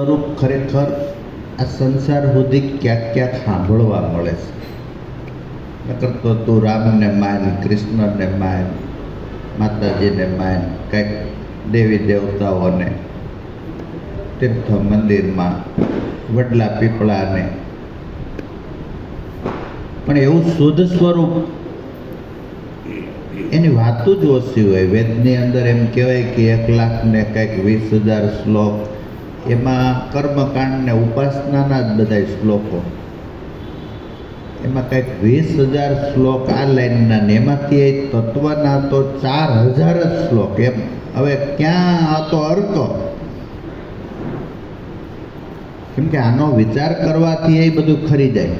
સ્વરૂપ ખરેખર આ સંસાર સુધી ક્યાંક ક્યાંક સાંભળવા મળે છે. નકર તો તું રામને માન, કૃષ્ણને માન, માતાજીને માન, કંઈક દેવી દેવતાઓને, તીર્થ મંદિરમાં, વડલા પીપળાને, પણ એવું શુદ્ધ સ્વરૂપ એની વાતો જ ઓછી હોય. વેદની અંદર એમ કહેવાય કે 1,00,000 ને કંઈક 20,000 શ્લોક, એમાં કર્મકાંડ ને ઉપાસનાના જ બધા શ્લોકો, એમાં કંઈક 20,000 શ્લોક આ લાઈનના ને એમાંથી તત્વના તો 4,000 જ શ્લોક. એમ હવે ક્યાં આ તો અર્ક, કેમ કે આનો વિચાર કરવાથી એ બધું ખરી જાય.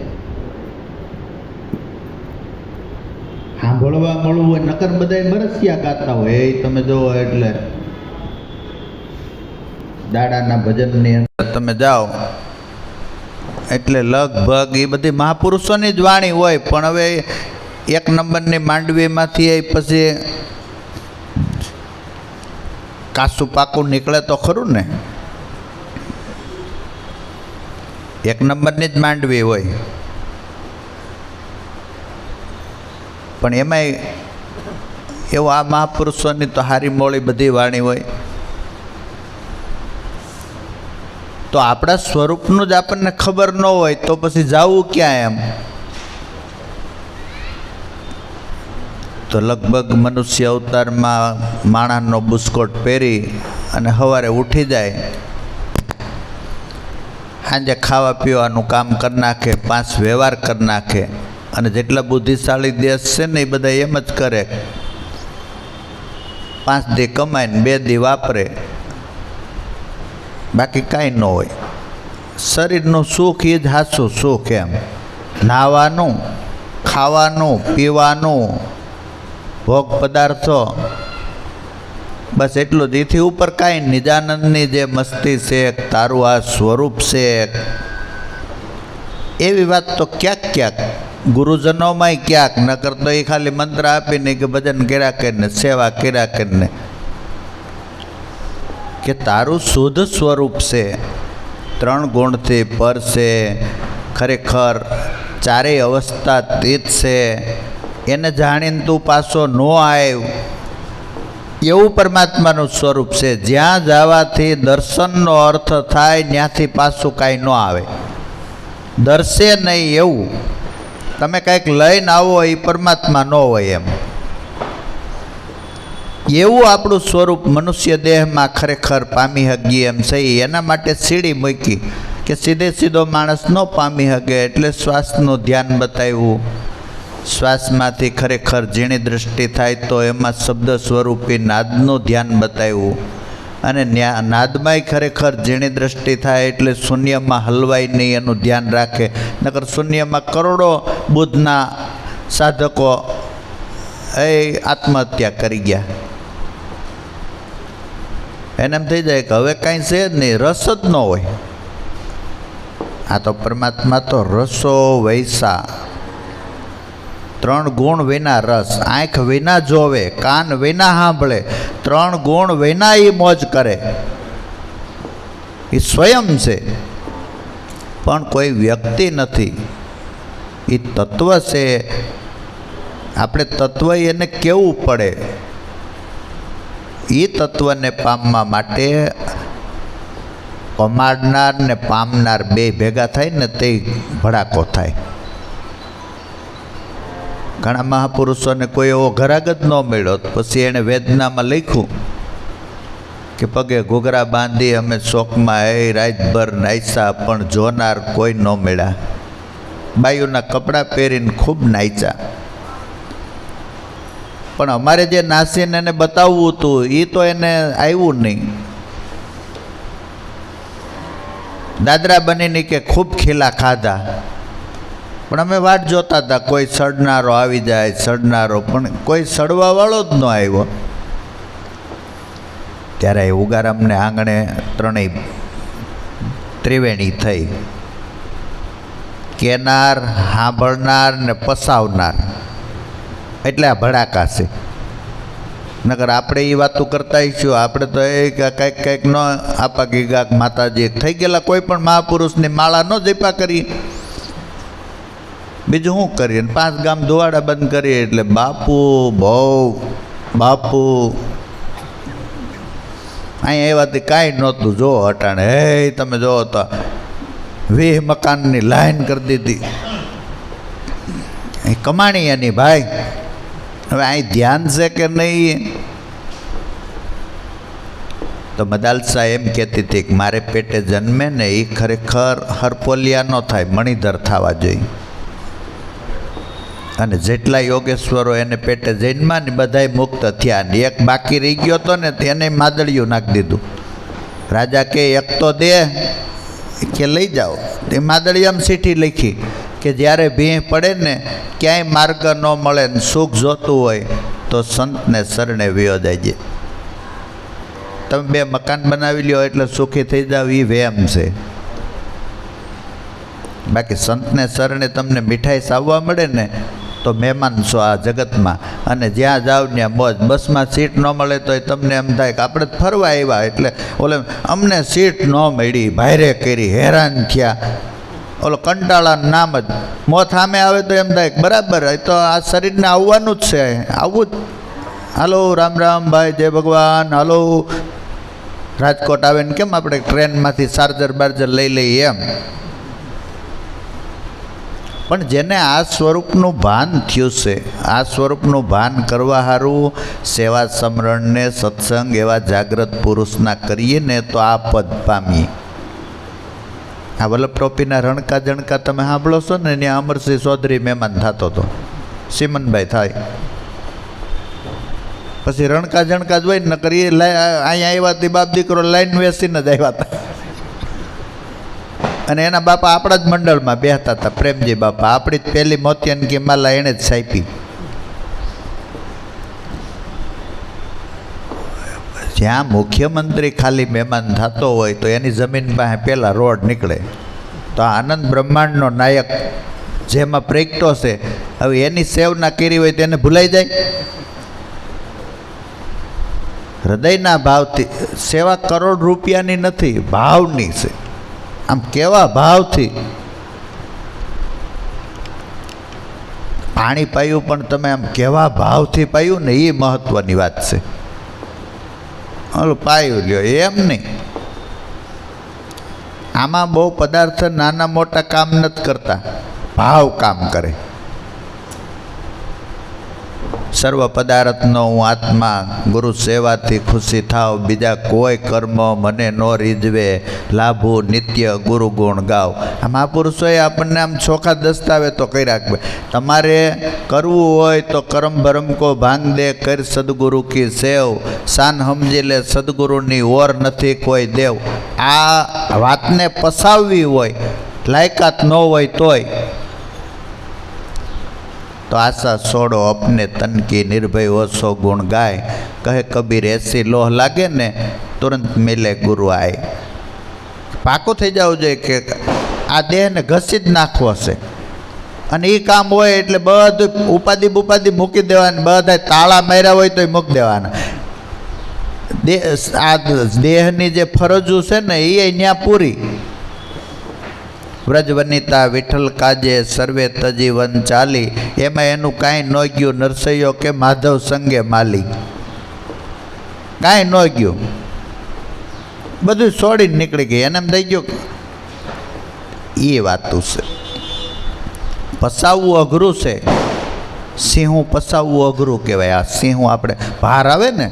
સાંભળવા મળવું હોય, નકર બધા બરસિયા ગાતા હોય. એ તમે જોવો એટલે દાડાના ભજનની અંદર તમે જાઓ એટલે લગભગ એ બધી મહાપુરુષોની જ વાણી હોય. પણ હવે 1 નંબરની માંડવીમાંથી એ પછી કાસું પાકું નીકળે તો ખરું ને. 1 નંબરની જ માંડવી હોય, પણ એમાંય એવું આ મહાપુરુષોની તો હારી મોળી બધી વાણી હોય. તો આપણા સ્વરૂપનું જ આપણને ખબર ન હોય તો પછી જાવું ક્યાં? એમ તો લગભગ મનુષ્ય અવતારમાં માણસનો બુસ્કોટ પહેરી અને સવારે ઉઠી જાય, સાંજે ખાવા પીવાનું કામ કરી નાખે, 5 વ્યવહાર કરી નાખે. અને જેટલા બુદ્ધિશાળી દેશ છે ને એ બધા એમ જ કરે, 5 દી કમાઈને 2 દી વાપરે, બાકી કાંઈ ન હોય. શરીરનું સુખ એ જ હાચું સુખ. એમ નાહવાનું, ખાવાનું, પીવાનું, ભોગ પદાર્થો, બસ એટલું જ. એથી ઉપર કાંઈ નિજાનંદની જે મસ્તી છે, તારું આ સ્વરૂપ છે, એવી વાત તો ક્યાંક ક્યાંક ગુરુજનોમાંય ક્યાંક, નકર તો એ ખાલી મંત્ર આપીને કે ભજન કર્યા કરીને, સેવા કર્યા કરીને, કે તારું શુદ્ધ સ્વરૂપ છે, 3 ગુણથી પર છે, ખરેખર 4 અવસ્થા તીત છે, એને જાણીને તું પાછો ન આવ્યો, એવું પરમાત્માનું સ્વરૂપ છે. જ્યાં જવાથી દર્શનનો અર્થ થાય ત્યાંથી પાછું કાંઈ ન આવે, દર્શે નહીં. એવું તમે કંઈક લઈને આવો એ પરમાત્મા ન હોય. એમ એવું આપણું સ્વરૂપ મનુષ્ય દેહમાં ખરેખર પામી શકીએ એમ છે. એના માટે સીડી મૂકી કે સીધો માણસ ન પામી શકે, એટલે શ્વાસનું ધ્યાન બતાવ્યું. શ્વાસમાંથી ખરેખર ઝીણી દૃષ્ટિ થાય તો એમાં શબ્દ સ્વરૂપી નાદનું ધ્યાન બતાવ્યું. અને નાદમાંય ખરેખર ઝીણી દૃષ્ટિ થાય એટલે શૂન્યમાં હલવાય નહીં એનું ધ્યાન રાખે. નકર શૂન્યમાં કરોડો બુદ્ધના સાધકો એ આત્મહત્યા કરી ગયા. એને એમ થઈ જાય કે હવે કાંઈ છે જ નહીં, રસ જ ન હોય. આ તો પરમાત્મા તો રસો વૈસા, 3 ગુણ વિના રસ, આંખ વિના જોવે, કાન વિના સાંભળે, 3 ગુણ વિના એ મોજ કરે. એ સ્વયં છે, પણ કોઈ વ્યક્તિ નથી. એ તત્વ છે. આપણે તત્વ એને કેવું પડે? એ તત્વને પામવા માટે પમાડનાર ને પામનાર 2 ભેગા થાય ને તે ભડાકો થાય. ઘણા મહાપુરુષોને કોઈ એવો ઘરાગ જ ન મળ્યો, પછી એણે વેદનામાં લખ્યું કે પગે ઘૂઘરા બાંધી અમે શોકમાં રાતભર નાચ્યા, પણ જોનાર કોઈ ન મળ્યા. બાયુના કપડાં પહેરીને ખૂબ નાચ્યા, પણ અમારે જે નાસીને એને બતાવવું હતું એ તો એને આવ્યું નહીં. દાદરા બનીને કે ખૂબ ખીલા ખાધા, પણ અમે વાટ જોતા હતા કોઈ સડનારો આવી જાય, સડનારો, પણ કોઈ સડવાવાળો જ ન આવ્યો. ત્યારે એ ઉગારામને આંગણે 3 ત્રિવેણી થઈ, કેનાર, સાંભળનાર ને પસાવનાર. એટલે આ ભડાકા છે. નકર આપણે એ વાતો કરતા હઈશું. આપણે તો એ કંઈક ન આપા ગીગાક માતાજી થઈ ગયેલા કોઈ પણ મહાપુરુષની માળા ન જપા કરી, બીજું શું કરીએ? 5 ગામ ધોવાડા બંધ કરીએ એટલે બાપુ બહુ બાપુ અહીંયા એવાથી કાંઈ નહોતું. જો હટાણે હે તમે જો તો 20 મકાનની લાઈન કરી દીધી. એ કમાણી એની ભાઈ. હવે અહીં ધ્યાન છે કે નહીં? તો મદાલસા એમ કહેતી હતી કે મારે પેટે જન્મે ને એ ખરેખર હરપોલિયા ન થાય, મણિધર થવા જોઈએ. અને જેટલા યોગેશ્વરો એને પેટે જન્મા ને બધાય મુક્ત થયા. ને એક બાકી રહી ગયો હતો ને તેને માદળિયું નાખી દીધું. રાજા કે એક તો દે, કે લઈ જાઓ. તે માદળિયામાં ચીઠી લખી કે જ્યારે ભીં પડે ને ક્યાંય માર્ગ ન મળે ને સુખ જોતું હોય તો સંતને શરણે વ્યો જાય. તમે 2 મકાન બનાવી લ્યો એટલે સુખી થઈ જાવ એ વહેમ છે. બાકી સંતને શરણે તમને મીઠાઈ સાવવા મળે ને તો મહેમાન છો આ જગતમાં. અને જ્યાં જાવ ત્યાં મોજ. બસમાં સીટ ન મળે તો તમને એમ થાય કે આપણે ફરવા આવ્યા એટલે ઓલે અમને સીટ ન મળી, ભારે કરી, હેરાન થયા. ઓલો કંટાળાનું નામ જ. મોત સામે આવે તો એમ થાય બરાબર એ તો આ શરીરને આવવાનું જ છે, આવવું જ. હાલો રામ રામ ભાઈ, જય ભગવાન, હાલો રાજકોટ આવે ને કેમ આપણે ટ્રેનમાંથી ચાર્જર બાર્જર લઈ લઈએ એમ. પણ જેને આ સ્વરૂપનું ભાન થયું છે, આ સ્વરૂપનું ભાન કરવા સારું સેવા સમરણને સત્સંગ એવા જાગ્રત પુરુષના કરીએ ને તો આ પદ પામીએ. આ વલ્લભ ટોપીના રણકા જણકા તમે સાંભળો છો ને, ત્યાં અમરસિંહ ચૌધરી મહેમાન થતો હતો, સિમનભાઈ થાય. પછી રણકા જણકા જ હોય ને કરીએ. અહીંયા આવ્યા તે બાપ દીકરો લાઈન વેસીને જ આવ્યા હતા. અને એના બાપા આપણા જ મંડળમાં બેહતા હતા, પ્રેમજી બાપા. આપણી જ પહેલી મોતિયાની કે માલા એણે જ છાપી. જ્યાં મુખ્યમંત્રી ખાલી મહેમાન થતો હોય તો એની જમીન પાસે પહેલાં રોડ નીકળે. તો આનંદ બ્રહ્માંડનો નાયક જેમાં પ્રગટો છે, હવે એની સેવના કરી હોય તેને ભૂલાઈ જાય? હૃદયના ભાવથી સેવા કરોડ રૂપિયાની નથી, ભાવની છે. આમ કેવા ભાવથી પાણી પાયું પણ તમે આમ કેવા ભાવથી પાયું ને એ મહત્વની વાત છે. ઓલું પાયું લ્યો એમ નહીં. આમાં બહુ પદાર્થ નાના મોટા કામ નથી કરતા, ભાવ કામ કરે. સર્વ પદાર્થનો હું આત્મા, ગુરુ સેવાથી ખુશી થાવ, બીજા કોઈ કર્મ મને ન રીઝવે, લાભો નિત્ય ગુરુ ગુણ ગાવ. આ મહાપુરુષોએ આપણને આમ ચોખ્ખા દસ્તાવે તો કહી રાખવે. તમારે કરવું હોય તો કરમ ભરમ કો ભાંગ દે, કર સદગુરુ કી સેવ, શાન સમજી લે સદગુરુની ઓર નથી કોઈ દેવ. આ વાતને પસાવવી હોય, લાયકાત ન હોય તોય તો આશા છોડો અપને તન કી, નિર્ભય ઓછો ગુણ ગાય. કહે કબીર એસી લોહ લાગે ને તુરંત મિલે ગુરુ આય. પાકો થઈ જવું જોઈએ કે આ દેહને ઘસી જ નાખવો છે. અને એ કામ હોય એટલે બધું ઉપાધિ બુપાધિ મૂકી દેવાની, બધા તાળા માર્યા હોય તો મૂકી દેવાના. આ દેહની જે ફરજો છે ને એ અહીંયા પૂરી. વ્રજ વનિતા વિઠ્ઠલ કાજે સર્વે તજીવન ચાલી. એમાં એનું કાંઈ ન ગયું નરસૈયો કે માધવ સંગે માલી, કાંઈ ન ગયું, બધું છોડીને નીકળી ગઈ. એને એમ થઈ ગયું એ વાતું છે. પસાવવું અઘરું છે. સિંહું પસાવવું અઘરું કહેવાય. આ સિંહું આપણે ભાર આવે ને,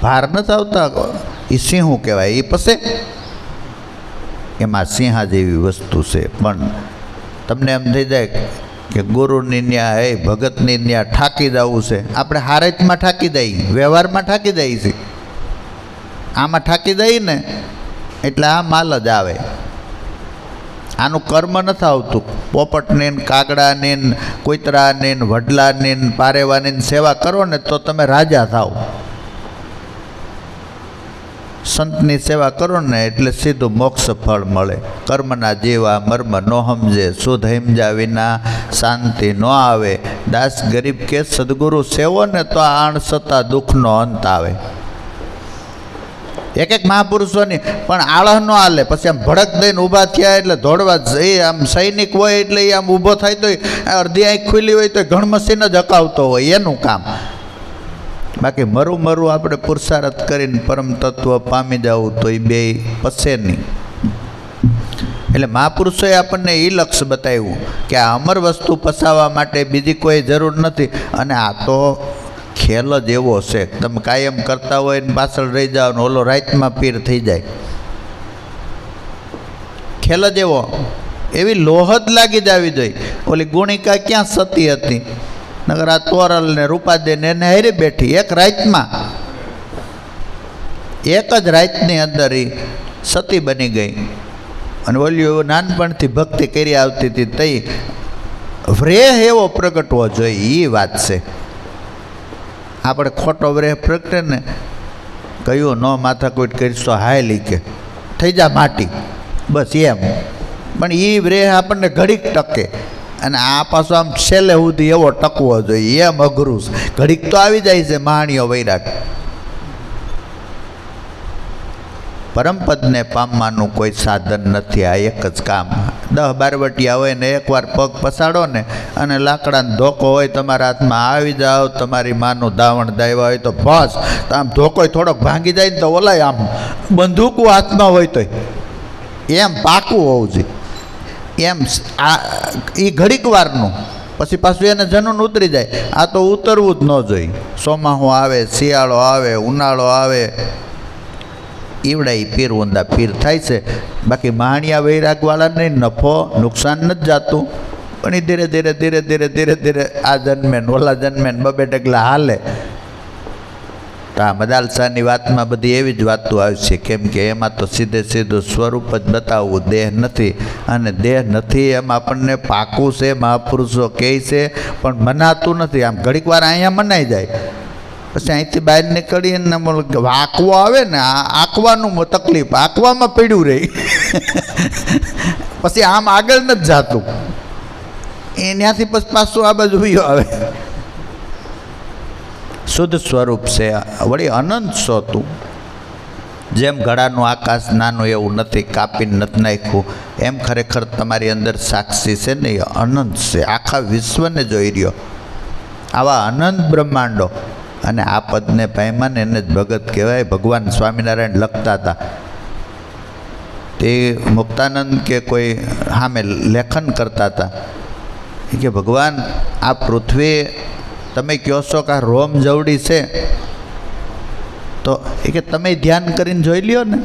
ભાર નથી આવતા, એ સિંહું કહેવાય. એ પસે એમાં સિંહા જેવી વસ્તુ છે. પણ તમને એમ થઈ જાય કે ગુરુની ન્યા એ ભગતની ન્યા ઠાકી જવું છે. આપણે હારેજમાં ઠાકી દઈએ, વ્યવહારમાં ઠાકી દઈએ છીએ. આમાં ઠાકી દઈએ ને એટલે આ માલ જ આવે. આનું કર્મ નથી આવતું. પોપટની ને કાગડાની ને કૂતરાની ને વડલાની ને પારેવાની સેવા કરો ને તો તમે રાજા થાવ. સંતની સેવા કરો ને એટલે સીધું મોક્ષ ફળ મળે. કર્મના જેવા મર્મ નો સમજે, શુદ્ધ હિમજા વિના શાંતિ ન આવે. દાસ ગરીબ કે સદગુરુ સેવો ને તો આણ સતા દુઃખનો અંત આવે. એક એક મહાપુરુષોની પણ આળહ ન હાલે. પછી આમ ભડક દઈને ઊભા થયા એટલે દોડવા જઈ. આમ સૈનિક હોય એટલે એ આમ ઊભો થાય તો અડધી આંખ ખુલ્લી હોય તો ઘણ મશીન જ હકાવતો હોય, એનું કામ. બાકી મરું આપણે પુરુષાર્થ કરીને પરમ તત્વ પામી જવું તો એ બે પસે નહીં. એટલે મહાપુરુષોએ આપણને એ લક્ષ્ય બતાવ્યું કે આ અમર વસ્તુ પસાવવા માટે બીજી કોઈ જરૂર નથી. અને આ તો ખેલ જ એવો છે, તમે કાયમ કરતા હોય ને પાછળ રહી જાઓ ને ઓલો રાતમાં પીર થઈ જાય. ખેલ જ એવો, એવી લોહદ લાગી જ આવી જોઈએ. ઓલી ગુણિકા ક્યાં સતી હતી, નગર આ તોરલ ને રૂપાદે ને એને હારે બેઠી એક રાતમાં, એક જ રાતની અંદર એ સતી બની ગઈ. અને ઓલી નાનપણથી ભક્તિ કરી આવતી હતી તઈ વ્રેહ એવો પ્રગટવો જોઈએ, એ વાત છે. આપણે ખોટો વ્રેહ પ્રગટે ને કયું ન માથાકૂટ કરીશ તો હાય લીકે થઈ જા માટી, બસ એમ. પણ એ વ્રેહ આપણને ઘડીક ટકે, અને આ પાછો આમ છેલ્લે સુધી એવો ટકવો જોઈએ, એમ અઘરું છે. ઘડીક તો આવી જાય છે મહાણીઓ વૈરાગ. પરમપદને પામવાનું કોઈ સાધન નથી, આ એક જ કામ. 10 બારવટિયા હોય ને એકવાર પગ પસાડો ને અને લાકડાનો ધોકો હોય તમારા હાથમાં, આવી જાઓ તમારી માનું દાવણ દાવ્યા હોય તો બસ આમ ધોકો થોડોક ભાંગી જાય ને તો ઓલાય આમ બંદૂકો હાથમાં હોય તો એમ પાકું હોવું જોઈએ. એમ આ એ ઘડીક વારનું, પછી પાછું એને જનૂન ઉતરી જાય. આ તો ઉતરવું જ ન જોઈએ. ચોમાસું આવે, શિયાળો આવે, ઉનાળો આવે, ઈવડા એ પીર ઊંધા પીર થાય છે. બાકી મહાણિયા વૈરાગવાળાને નફો નુકસાન નથી જાતું, પણ એ ધીરે ધીરે ધીરે ધીરે ધીરે ધીરે આ જન્મેન ઓલા જન્મેન બબે ડગલા હાલે. તો આ મદાલસાની વાતમાં બધી એવી જ વાતો આવશે, કેમ કે એમાં તો સીધે સીધું સ્વરૂપ જ બતાવવું, દેહ નથી. અને દેહ નથી એમ આપણને પાકું છે, મહાપુરુષો કહે છે, પણ મનાતું નથી. આમ ઘડીક વાર અહીંયા મનાઈ જાય, પછી અહીંથી બહાર નીકળીને આંકવો આવે ને, આંકવાનું તકલીફ, આંકવામાં પડ્યું રહી પછી આમ આગળ નથી જાતું. એ ત્યાંથી પછી પાછું આ બાજુ આવે. શુદ્ધ સ્વરૂપ છે, વળી અનંત સોતું. જેમ ઘડાનું આકાશ નાનું એવું નથી, કાપીને નથી નાખ્યું, એમ ખરેખર તમારી અંદર સાક્ષી છે ને એ અનંત છે, આખા વિશ્વને જોઈ રહ્યો. આવા અનંત બ્રહ્માંડો. અને આ પદને પામ્યા ને એને જ ભગત કહેવાય. ભગવાન સ્વામિનારાયણ લખતા હતા, તે મુક્તાનંદ કે કોઈ સામે લેખન કરતા હતા કે ભગવાન આ પૃથ્વી તમે કહો છો કે આ રોમ જવડી છે, તો એ કે તમે ધ્યાન કરીને જોઈ લ્યો ને.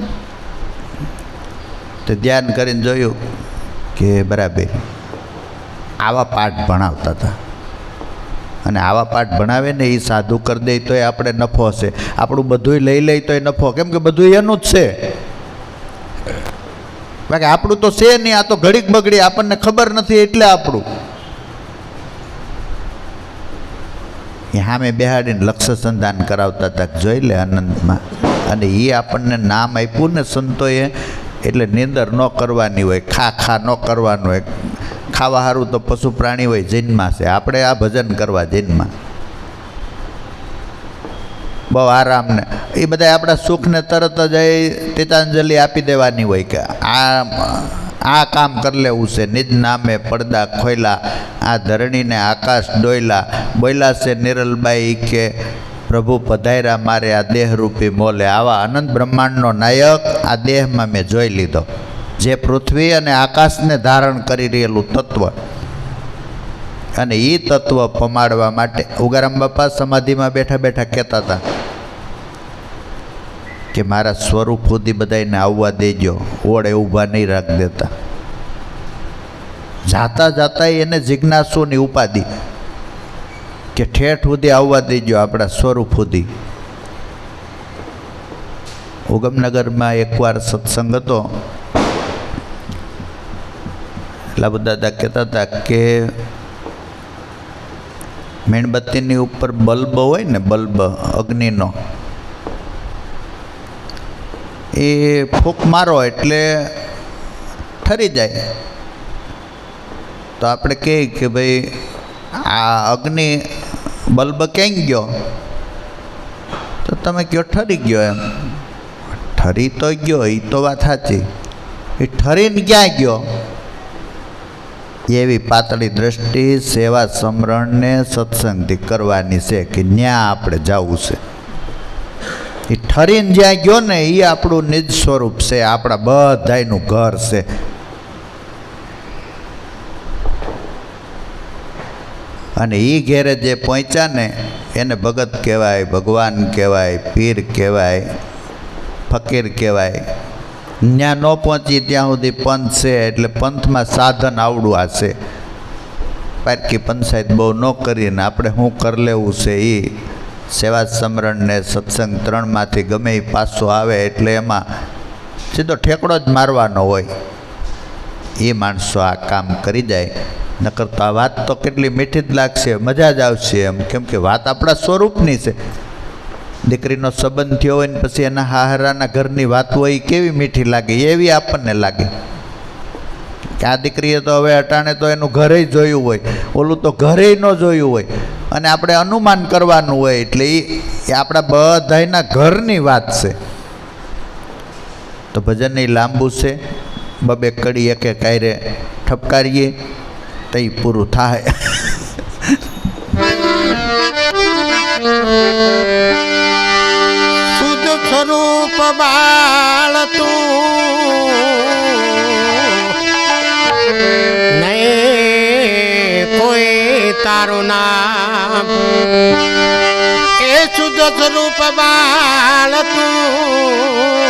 તો ધ્યાન કરીને જોયું કે બરાબર આવા પાઠ ભણાવતા હતા. અને આવા પાઠ ભણાવે ને એ સાધુ કરી દે તો એ આપણે નફો છે. આપણું બધું લઈ લે તો એ નફો, કેમ કે બધું એનું જ છે. બાકી આપણું તો છે નહીં, આ તો ઘડીક બગડી, આપણને ખબર નથી એટલે આપણું. એ સામે બેહાડીને લક્ષ્ય સંધાન કરાવતા હતા, જોઈ લે આનંદમાં. અને એ આપણને નામ આપ્યું ને સંતોએ, એટલે નિંદર ન કરવાની હોય, ખા ન કરવાનું હોય. ખાવા સારું તો પશુ પ્રાણી હોય, જૈનમાં છે. આપણે આ ભજન કરવા જૈનમાં બહુ આરામ ને એ બધા આપણા સુખને તરત જ તિતાંજલિ આપી દેવાની હોય કે આ કામ કરી લેવું છે. નિજ નામે પડદા ખોયલા, આ ધરણીને આકાશ ડોયલા. બોયલા છે નિરલબાઈ કે પ્રભુ પધાર્યા મારે આ દેહરૂપી મોલે. આવા અનંત બ્રહ્માંડનો નાયક આ દેહમાં મેં જોઈ લીધો, જે પૃથ્વી અને આકાશને ધારણ કરી રહેલું તત્વ. અને એ તત્વ પમાડવા માટે ઉગારામ બાપા સમાધિમાં બેઠા બેઠા કહેતા હતા કે મારા સ્વરૂપ સુધી બધાને આવવા દેજો, ઓળે ઊભા નહીં રાખ દેતા. જાતા જાતા એને જિજ્ઞાસુની ઉપાધિ કે ઠેઠ સુધી આવવા દેજો આપણા સ્વરૂપ સુધી. ઉગમનગરમાં એકવાર સત્સંગ હતો, લાભુ દાદા કહેતા હતા કે મીણબત્તીની ઉપર બલ્બ હોય ને, બલ્બ અગ્નિનો, એ ફૂંક મારો એટલે ઠરી જાય. તો આપણે કહીએ કે ભાઈ આ અગ્નિ બલ્બ ક્યાં ગયો? તો તમે કહો ઠરી ગયો. એમ ઠરી તો ગયો, એ તો વાત સાચી. એ ઠરીને ક્યાં ગયો? એવી પાતળી દ્રષ્ટિ સેવા સમરણને સત્સંગથી કરવાની છે કે ન્યા આપણે જવું છે. એ ઠરીને જ્યાં ગયો ને એ આપણું નિજ સ્વરૂપ છે, આપણા બધાયનું ઘર છે. અને એ ઘેરે જે પહોંચ્યા ને એને ભગત કહેવાય, ભગવાન કહેવાય, પીર કહેવાય, ફકીર કહેવાય. ત્યાં ન પહોંચી ત્યાં સુધી પંથ છે, એટલે પંથમાં સાધન આવડું આ છે. પારકી પંચાયત બહુ ન કરીને આપણે શું કરી લેવું છે એ સેવા સમરણ ને સત્સંગ ત્રણમાંથી ગમે એ પાછો આવે એટલે એમાં સીધો ઠેકડો જ મારવાનો હોય. એ માણસો આ કામ કરી જાય. નકર તો આ વાત તો કેટલી મીઠી જ લાગશે, મજા જ આવશે એમ. કેમ કે વાત આપણા સ્વરૂપની છે. દીકરીનો સંબંધ થયો હોય ને પછી એના હાહરાના ઘરની વાત હોય એ કેવી મીઠી લાગે, એવી આપણને લાગે કે આ દીકરીએ તો હવે અટાણે તો એનું ઘરે જોયું હોય, ઓલું તો ઘરે ન જોયું હોય, અને આપણે અનુમાન કરવાનું હોય. એટલે એ આપણા બધાના ઘરની વાત છે. તો ભજન એ લાંબુ છે, બબે કડી એકે કાયરે ઠપકારીએ તો એ પૂરું થાય. શુદ્ધ સ્વરૂપ બાળ તું નહીં કોઈ તારું નામ. એ શુદ્ધ સ્વરૂપ બાળ તું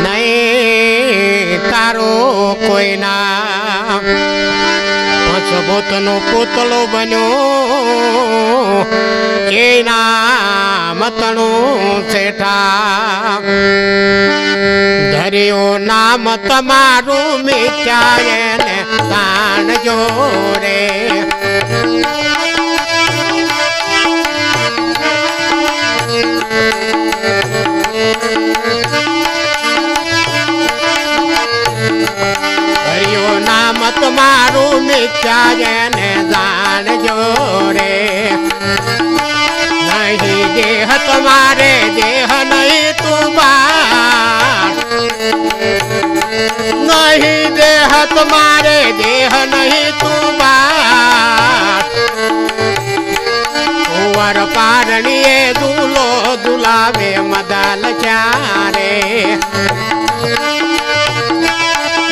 નહીં તારું કોઈ નામ. પંચભૂતનો પૂતળો બન્યો એ નામ તણું શેઠા. ધર્યો નામ તમારું મિથ્યા એને જાણજો રે. નામ તમારું મિથ્યા જેને જાણજો રે. નહીં દેહ તમારે દેહ નહીં તુમાર. નહીં દેહ તમારે દેહ નહીં તુમાર. કુંવર પારણીએ દુલો દુલાવે મદાલ ચારે.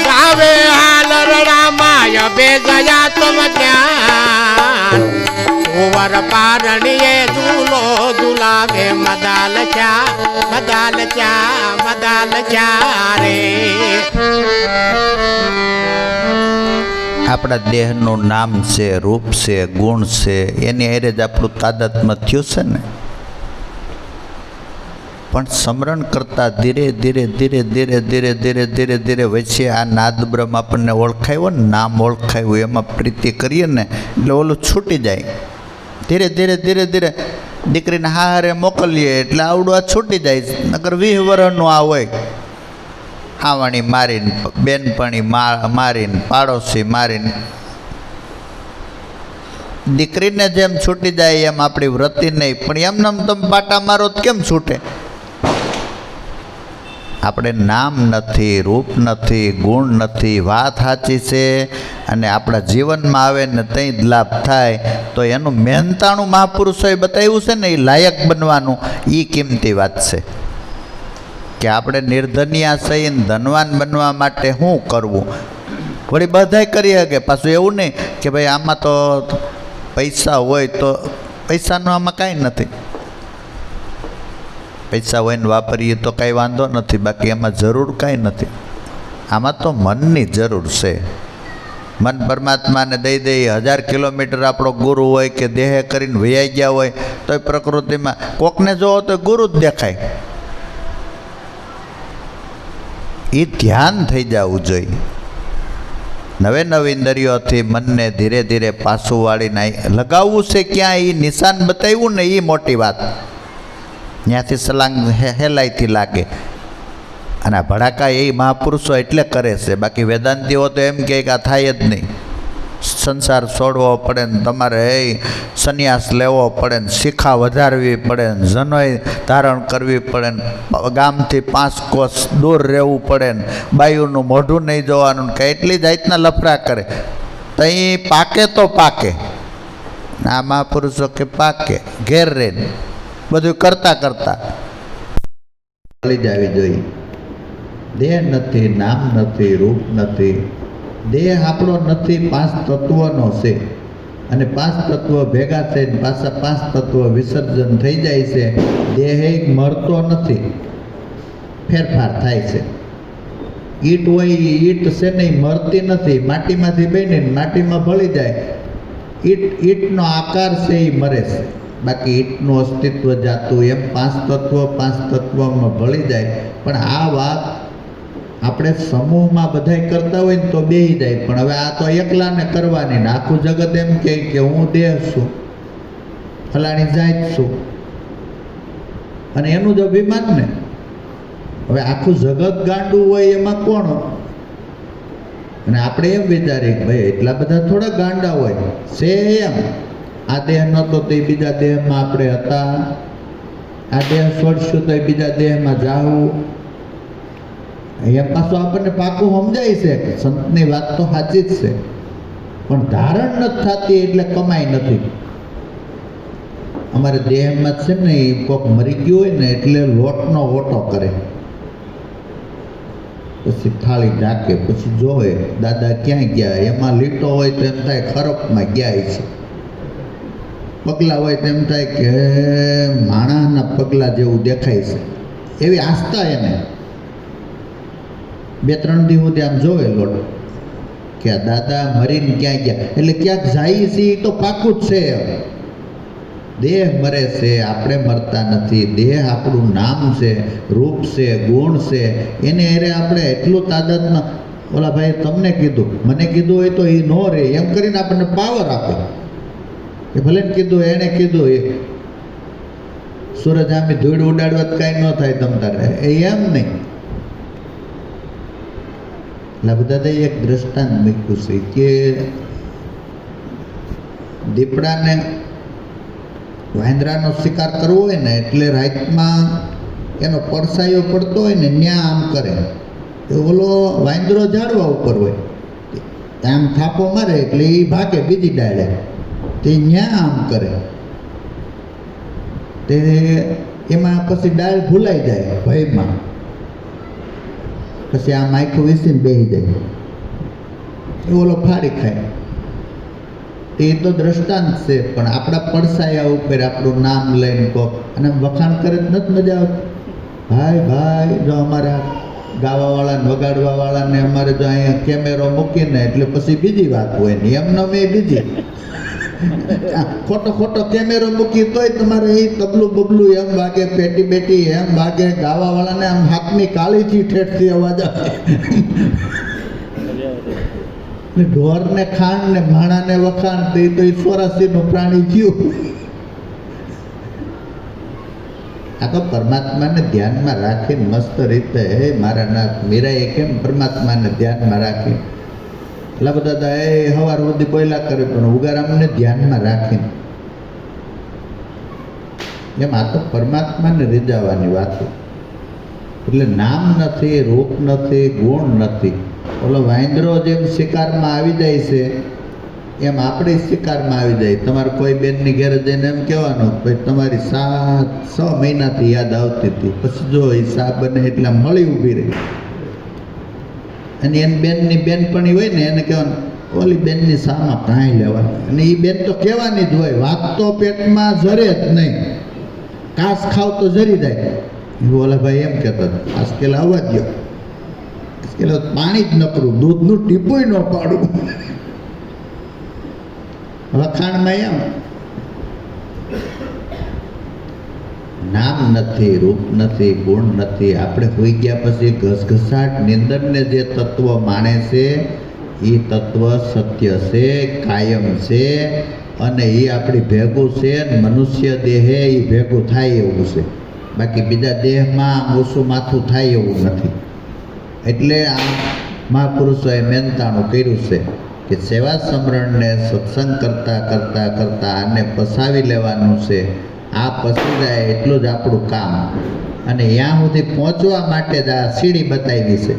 ગાવે હાલર રામાય બે ગયા તમ જ્ઞાન. કુંવર પારણીએ દુલો દુલાવે મદાલ ચા મદાલ ચા મદાલ ચારે. આપણા દેહનું નામ છે, રૂપ છે, ગુણ છે, એની હારે જ આપણું તાદાત્મ્ય થયું છે ને. પણ સ્મરણ કરતાં ધીરે ધીરે ધીરે ધીરે ધીરે ધીરે ધીરે ધીરે વચ્ચે આ નાદ બ્રહ્મ આપણને ઓળખાયો ને, નામ ઓળખાયું, એમાં પ્રીતિ કરીએ ને એટલે ઓલું છૂટી જાય. ધીરે ધીરે ધીરે ધીરે દીકરીને હારે મોકલીએ એટલે આવડું આ છૂટી જાય. નકર 20 વર્ષનું આ હોય, આવાણી મારીને, બેનપણી મારીને, પાડોશી મારીને. દીકરીને જેમ છૂટી જાય એમ આપણી વ્રતિ નહીં. પણ એમને તમે પાટા મારો તો કેમ છૂટે? આપણે નામ નથી, રૂપ નથી, ગુણ નથી, વાત સાચી છે, અને આપણા જીવનમાં આવે ને ત્યાં જ લાભ થાય. તો એનું મહેનતાણું મહાપુરુષોએ બતાવ્યું છે ને, એ લાયક બનવાનું, એ કિંમતી વાત છે. કે આપણે નિર્ધનિયા થઈને ધનવાન બનવા માટે શું કરવું? વળી બધાય કરી શકે. પાછું એવું નહીં કે ભાઈ આમાં તો પૈસા હોય તો, પૈસાનું આમાં કાંઈ નથી. પૈસા હોય ને વાપરીએ તો કાંઈ વાંધો નથી, બાકી એમાં જરૂર કાંઈ નથી. આમાં તો મનની જરૂર છે. મન પરમાત્માને દઈ દઈ 1000 કિલોમીટર આપણો ગુરુ હોય કે દેહે કરીને વૈયા ગયા હોય તો પ્રકૃતિમાં કોકને જોવો તો ગુરુ જ દેખાય. એ ધ્યાન થઈ જવું જોઈએ. નવે નવી ઇન્દ્રિયોથી મનને ધીરે ધીરે પાછું વાળીને લગાવવું છે. ક્યાં એ નિશાન બતાવ્યું ને એ મોટી વાત. ત્યાંથી સલાંગ હેલાઈથી લાગે. અને આ ભડાકા એ મહાપુરુષો એટલે કરે છે, બાકી વેદાંતિઓ તો એમ કહે કે આ થાય જ નહીં. સંસાર છોડવો પડે ને તમારે સંન્યાસ લેવો પડે ને શિખા વધારવી પડે ને જનોય ધારણ કરવી પડે ને ગામથી 5 કોસ દૂર રહેવું પડે ને બાયુનું મોઢું નહીં જોવાનું કે એટલી જાતના લફડા કરે. તો એ પાકે તો પાકે. આ મહાપુરુષો કે પાકે ઘેર રહીને બધું કરતાં કરતાં ચાલી જવી જોઈએ. દેહ નથી, નામ નથી, રૂપ નથી. દેહ આપણો નથી, 5 તત્વનો છે. અને 5 તત્વ ભેગા થઈને પાછા 5 તત્વ વિસર્જન થઈ જાય છે. દેહ મરતો નથી, ફેરફાર થાય છે. ઈંટ હોય એ ઈંટ છે નહીં, મરતી નથી, માટીમાંથી બનીને માટીમાં ભળી જાય. ઈંટનો આકાર છે એ મરે છે, બાકી ઈંટનું અસ્તિત્વ જાતું. એમ 5 તત્વમાં ભળી જાય. પણ આ વાત આપણે સમૂહમાં બધાય કરતા હોય ને તો બેહી જાય. પણ હવે આ તો એકલાને કરવાની ને આખું જગત એમ કહે કે હું દેહ છું, ફલાણી જાત છું, અને એનું જ અભિમાન ને. હવે આખું જગત ગાંડું હોય એમાં કોણ? અને આપણે એમ વિચારીએ કે ભાઈ એટલા બધા થોડા ગાંડા હોય છે. એમ આ દેહ નહોતો તો એ બીજા દેહમાં આપણે હતા, આ દેહ છોડશું તો એ બીજા દેહમાં જાવું. એમ પાછું આપણને પાકું સમજાય છે કે સંતની વાત તો સાચી જ છે, પણ ધારણ નથી થતી એટલે કમાઈ નથી. અમારે દેહમાં છે ને એ કોક મરી ગયું હોય ને એટલે લોટનો ઓટો કરે, પછી થાળી ઢાંકે, પછી જોવે દાદા ક્યાંય ગયા. એમાં લીટો હોય તો એમ થાય ખરપમાં ગયા છે, પગલાં હોય તો એમ થાય કે માણસના પગલાં જેવું દેખાય છે. એવી આસ્થા એને 2-3 દિવસ સુધી આમ જોવે લોટ કે આ દાદા મરીને ક્યાં ગયા. એટલે ક્યાંક જાય છે એ તો પાકું જ છે. દેહ મરે છે, આપણે મરતા નથી. દેહ આપણું નામ છે, રૂપ છે, ગુણ છે. એને અરે આપણે એટલું તાદાદમાં ઓલા ભાઈ તમને કીધું, મને કીધું હોય તો એ ન રહે એમ કરીને આપણને પાવર આપે. એ ભલે ને કીધું, એણે કીધું, એ સૂરજ આમી ધૂળ ઉડાડવા કાંઈ ન થાય તમ તારે, એમ નહીં. એટલે બધા એક દ્રષ્ટાંત મૂક્યું છે કે દીપડાને વાંદરાનો શિકાર કરવો હોય ને એટલે રાતમાં એનો પડસાયો પડતો હોય ને ન્યા આમ કરે. ઓલો વાંદરો ઝાડવા ઉપર હોય, આમ થાપો મારે એટલે એ ભાગે બીજી ડાળે, તે ન્યા આમ કરે. તે એમાં પછી ડાળ ભૂલાઈ જાય ભયમાં, પછી આ માયખું વીસીને બેસી જાય, એ ઓલો ફાડી ખાય. તે તો દ્રષ્ટાંત છે. પણ આપણા પડસાયા ઉપર આપણું નામ લઈને કોક અને વખાણ કરે જ નથી મજા આવતી. ભાઈ ભાઈ જો અમારા ગાવાવાળાને વગાડવાવાળાને અમારે જો અહીંયા કેમેરો મૂકીને એટલે પછી બીજી વાત હોય ને એમને મેં બીજી ખોટો કેમેરો મૂકી તોય તમારે એ તબલું બબલું એમ વાગે, પેટી બેટી એમ વાગે, ગાવાવાળાને આમ હાથની કાળીથી ઠેઠથી અવાજ આવે. ઢોરને ખાંડ ને ભાણાને વખાણ તો એ 84નું પ્રાણી થયું. આ તો પરમાત્માને ધ્યાનમાં રાખીને મસ્ત રીતે મારા નાથ મીરાએ કેમ પરમાત્માને ધ્યાનમાં રાખી એટલા બધા હવાર સુધી બોલ્યા કરે, પણ ઉગારામને ધ્યાનમાં રાખીને એમ આ તો પરમાત્માને રીઝાવવાની વાતો. એટલે નામ નથી, રૂપ નથી, ગુણ નથી. ઓલો વાંદરો જેમ શિકારમાં આવી જાય છે એમ આપણે શિકારમાં આવી જાય. તમારે કોઈ બેનની ઘેરે જઈને એમ કહેવાનું ભાઈ તમારી 6 મહિનાથી યાદ આવતી હતી, પછી જો એ સા બને એટલે મળી ઊભી રહી. અને એની બેનની બેનપણી હોય ને એને કહેવાનું ઓલી બેનની સામાં કાંઈ લેવાનું. અને એ બેન તો કહેવાની જ હોય, વાત તો પેટમાં જરે જ નહીં, કાસ ખાવ તો જરી જાય. ઓલા ભાઈ એમ કહેતા આજકાલ આવવા દો, આજકાલ પાણી જ ન કરું, દૂધનું ટીપું ન પાડું. વખાણમાં એમ નામ નથી, રૂપ નથી, ગુણ નથી. આપણે હોઈ ગયા પછી ઘસઘસાટ નિંદરને જે તત્વ માણે છે એ તત્વ સત્ય છે, કાયમ છે, અને એ આપણી ભેગું છે. મનુષ્ય દેહે એ ભેગું થાય એવું છે. બાકી બીજા દેહમાં ઓછું માથું થાય એવું નથી. એટલે આ મહાપુરુષોએ મહેનતાણું કર્યું છે કે સેવા સમરણને સત્સંગ કરતાં કરતાં કરતાં આને પસાવી લેવાનું છે. આ પસી જાય એટલું જ આપણું કામ. અને ત્યાં સુધી પહોંચવા માટે જ આ સીડી બતાવી છે.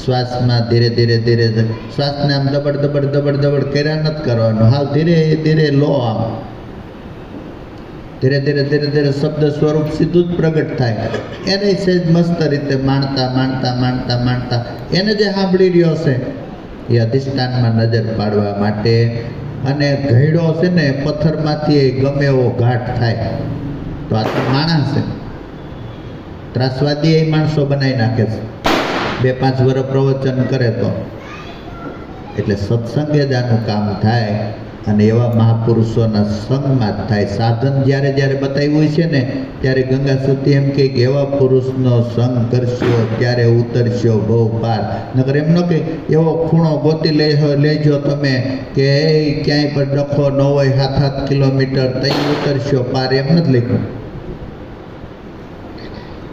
શ્વાસમાં ધીરે ધીરે ધીરે શ્વાસને આમ દબડ દબડ દબડ દબડ કર્યા નથી કરવાનું. હાલ ધીરે ધીરે લો, આમ ધીરે ધીરે ધીરે ધીરે શબ્દ સ્વરૂપ સીધું જ પ્રગટ થાય. એને સહેજ મસ્ત રીતે માણતા માણતા માણતા માણતા એને જે સાંભળી રહ્યો છે એ અધિષ્ઠાનમાં નજર પાડવા માટે. અને ઘયડો છે ને પથ્થરમાંથી ગમે એવો ઘાટ થાય. તો આ તો માણસ છે. ત્રાસવાદી એ માણસો બનાવી નાખે છે 2-5 વર્ષ પ્રવચન કરે તો. એટલે સત્સંગે જ આનું કામ થાય. અને એવા મહાપુરુષોના સંગમાં જ થાય. સાધન જ્યારે જ્યારે બતાવ્યું છે ને ત્યારે ગંગા સતી એમ કે એવા પુરુષનો સંગ કરશો ત્યારે ઉતરશો બહુ પાર. નકર એમ ન કે એવો ખૂણો ગોતી લેજો તમે કે ક્યાંય પણ ડખો ન હોય 7-7 કિલોમીટર તઈ ઉતરશો પાર, એમ નથી લખ્યું.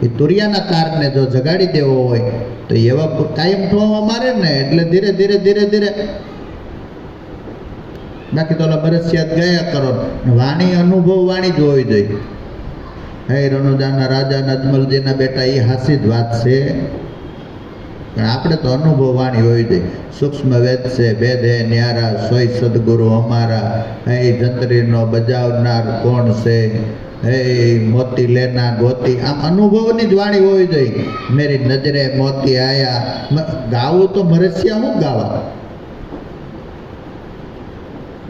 એ તુરિયાના તારને જો જગાડી દેવો હોય તો એવા કાયમ ઠોવા મારે ને એટલે ધીરે ધીરે ધીરે ધીરે. બાકી તો બરસિયાત ગયા કરો. વાણી અનુભવ વાણી જ હોવી જોઈએ. હે રણુજાના રાજા અજમલજીના બેટા એ હાસી જ વાત છે. પણ આપણે તો અનુભવ વાણી હોવી જોઈએ. સૂક્ષ્મ વેદ છે, વેદ હે ન્યારા, સોય સદગુરુ અમારા. હે જંત્રીનો બજાવનાર કોણ છે, હે મોતી લેના ગોતી. આમ અનુભવની જ વાણી હોવી જોઈએ. મેરી નજરે મોતી આયા. ગાવું તો મરસિયા હું ગાવા.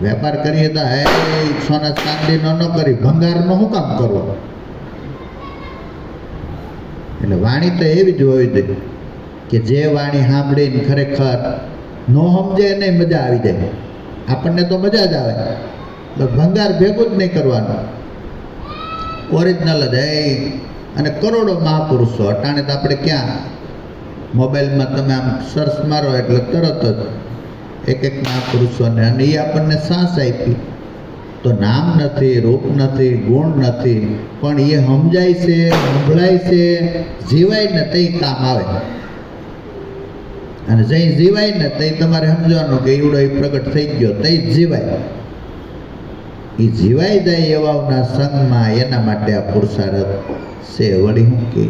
વેપાર કરીએ તો હે સોના ચાંદીનો ન કરી ભંગારનો શું કામ કરવો. એટલે વાણી તો એવી જ હોવી જોઈએ કે જે વાણી સાંભળીને ખરેખર ન સમજે એને મજા આવી જાય. આપણને તો મજા જ આવે. ભંગાર ભેગું જ નહીં કરવાનું. ઓરિજિનલ જ. અને કરોડો મહાપુરુષો અટાણે તો આપણે ક્યાં મોબાઈલમાં તમે આમ સર્ચ મારો એટલે તરત જ એક મહાપુરુષોને. અને એ આપણને સાસ આપી. તો નામ નથી, રૂપ નથી, ગુણ નથી, પણ એ સમજાય છે, સંભળાય છે, જીવાય ને તે કામ આવે. અને જઈ જીવાય ને તે તમારે સમજવાનું કે એવડો એ પ્રગટ થઈ ગયો તે જ જીવાય. એ જીવાઈ જાય એવાના સંગમાં. એના માટે આ પુરુષાર્થ છે. વળી હું કે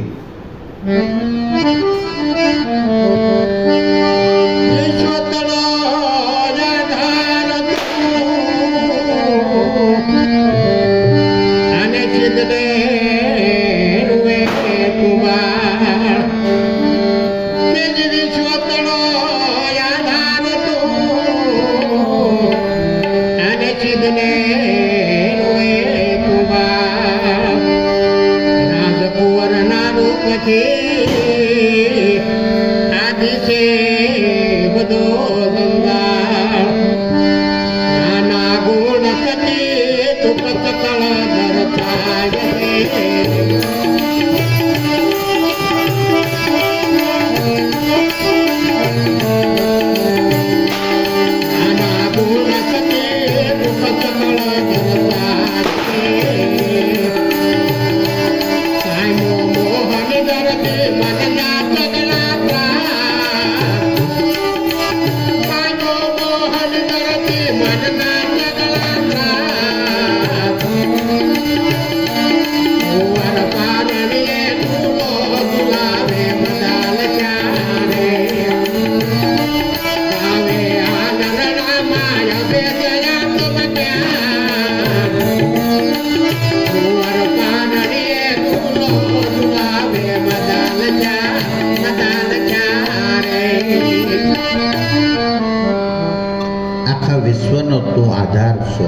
વિશ્વનો તું આધાર છો.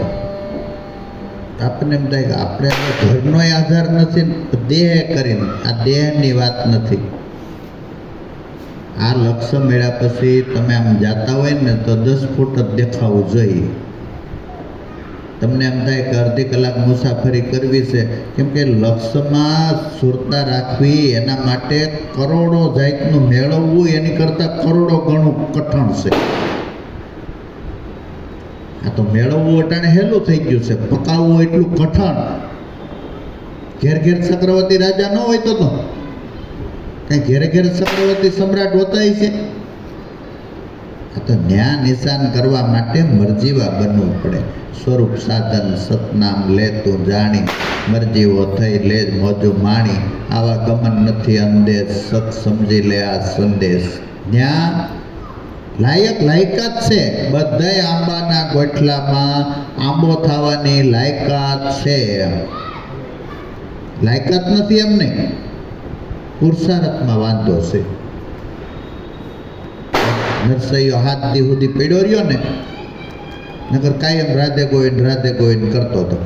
આપણને એમ થાય કે આપણે ઘરનો આધાર નથી, દેહ કરીને. આ દેહની વાત નથી. આ લક્ષ્ય મેળ્યા પછી તમે આમ જાતા હોય ને તો 10 ફૂટ જ દેખાવું જોઈએ. તમને એમ થાય કે અડધી કલાક મુસાફરી કરવી છે, કેમ કે લક્ષ્યમાં સુરતા રાખવી એના માટે કરોડો જાતનું મેળવવું એની કરતાં કરોડો ગણું કઠણ છે. આ તો મેળવવું અટાણે હેલું થઈ ગયું છે, પકાવવું એટલું કઠણ. ઘેર ઘેર ચક્રવર્તી રાજા ન હોય તો કઈ ઘેરે ઘેર ચક્રવર્તી સમ્રાટ હોતા છે. આ તો ન્યા નિશાન કરવા માટે મરજીવા બનવું પડે. સ્વરૂપ સાધન સતનામ લે તું જાણી, મરજીવો થઈ લે જ મોજું માણી, આવા ગમન નથી અંદેશ, સત સમજી લે આ સંદેશ. ત્યાં લાયકાત છે બધાય આંબાના ગોઠલામાં આંબો થવાની લાયકાત છે. લાયકાત નથી એમ નહીં, પુરુષાર્થમાં વાંધો છે. નરસૈયો હાથ દી સુધી પીડ્યો રહ્યો ને, નકર કાયમ રાધે ગોવિંદ કરતો હતો.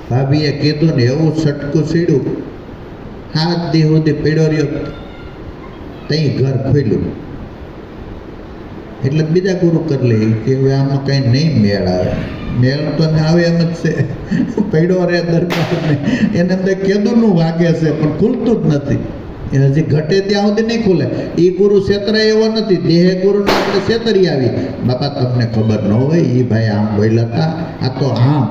ભાભીએ કીધું ને એવું સટકું સીડ્યું, હાથ દી સુધી પીડ્યો રહ્યો, તઈ ઘર ખોલ્યું. એટલે બીજા ગુરુ કરી લે કે હવે આમાં કંઈ નહીં મેળ આવે. મેળ તો ને આવે એમ જ છે. પડ્યો રે દરબાર ને એને અંદર કેદુનું વાગે છે પણ ખુલતું જ નથી. એ હજી ઘટે ત્યાં સુધી નહીં ખુલે. એ ગુરુ છેતરાય એવો નથી. દેહ ગુરુને આપણે છેતરી આવી. બાપા તમને ખબર ન હોય એ ભાઈ આમ બોલ્યા હતા, આ તો આમ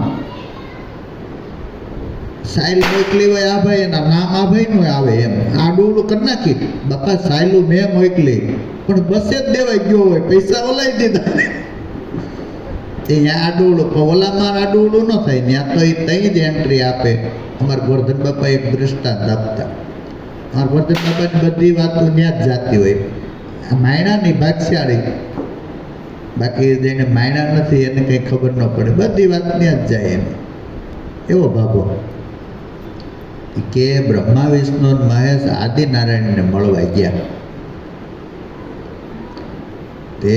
સાયલ મોકલી હોય આ ભાઈ, એના નામ આ ભાઈનું આવે એમ આડું કરી નાખી. બાપા સાયલું મેં મોકલી પણ બસે જ દેવાઈ ગયો હોય, પૈસા ઓલાવી દીધા. અહીંયા આડું ઓલામાં આડું ન થાય. ત્યાં તો એ તઈ જ એન્ટ્રી આપે. અમારા ગોરધન બાપા એક દૃષ્ટાંત આપતા. અમારા ગોરધન બાપાની બધી વાતો ત્યાં જ જાતી હોય. માયણાની ભાગશાળી, બાકી જેને માયણા નથી એને કંઈ ખબર ન પડે, બધી વાત ત્યાં જ જાય એને. એવો ભાગો કે બ્રહ્મા વિષ્ણુ મહેશ આદિનારાયણને મળવા ગયા. તે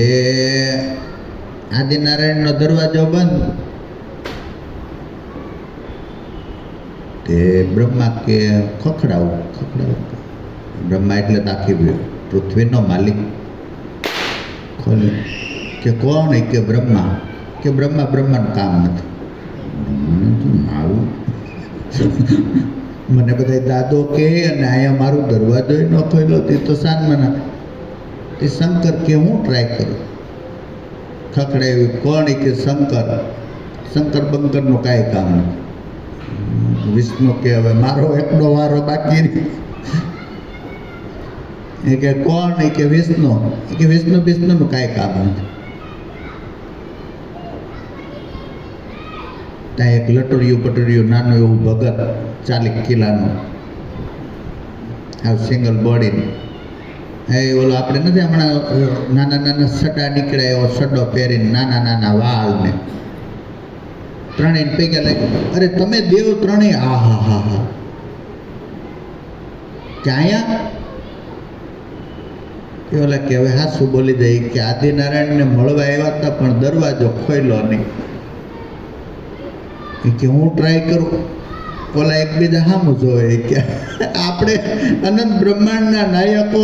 આદિનારાયણનો દરવાજો બંધ. તે બ્રહ્મા કે ખખડાવું. બ્રહ્મા એટલે આખી પૃથ્વીનો માલિક. ખોલે કે કોણ? કે બ્રહ્મા. કે બ્રહ્માનું કામ નથી. મારું મને બધા દાદો કે અને અહીંયા મારું દરવાજો ન ખોલ્યો તે તો સાનમાના. તે શંકર કે હું ટ્રાય કરું. ખખડાવ્યું. કોણ? કે શંકર બંકરનું કાંઈ કામ નથી. વિષ્ણુ કે હવે મારો એકનો વારો બાકી રહ્યો. એ કે કોણ? કે વિષ્ણુ. કે વિષ્ણુનું કાંઈ કામ નથી. ત્યાં એક લટોરિયું નાનું એવું ભગત 40 કિલાનું, આ સિંગલ બોડી. એ ઓલો આપણે નથી હમણાં નાના સડા નીકળે એવો સડો પહેરીને નાના વાળ ને ત્રણેય પૈકી લાગે. અરે તમે દેવ ત્રણેય? હા. કે અહીંયા? એ ઓલા કે હવે હાસું બોલી જાય કે આદિનારાયણને મળવા આવ્યા હતા પણ દરવાજો ખોલ્યો નહીં. કે હું ટ્રાય કરું. ઓલા એકબીજા સામું જોવે કે આપણે અનંત બ્રહ્માંડના નાયકો.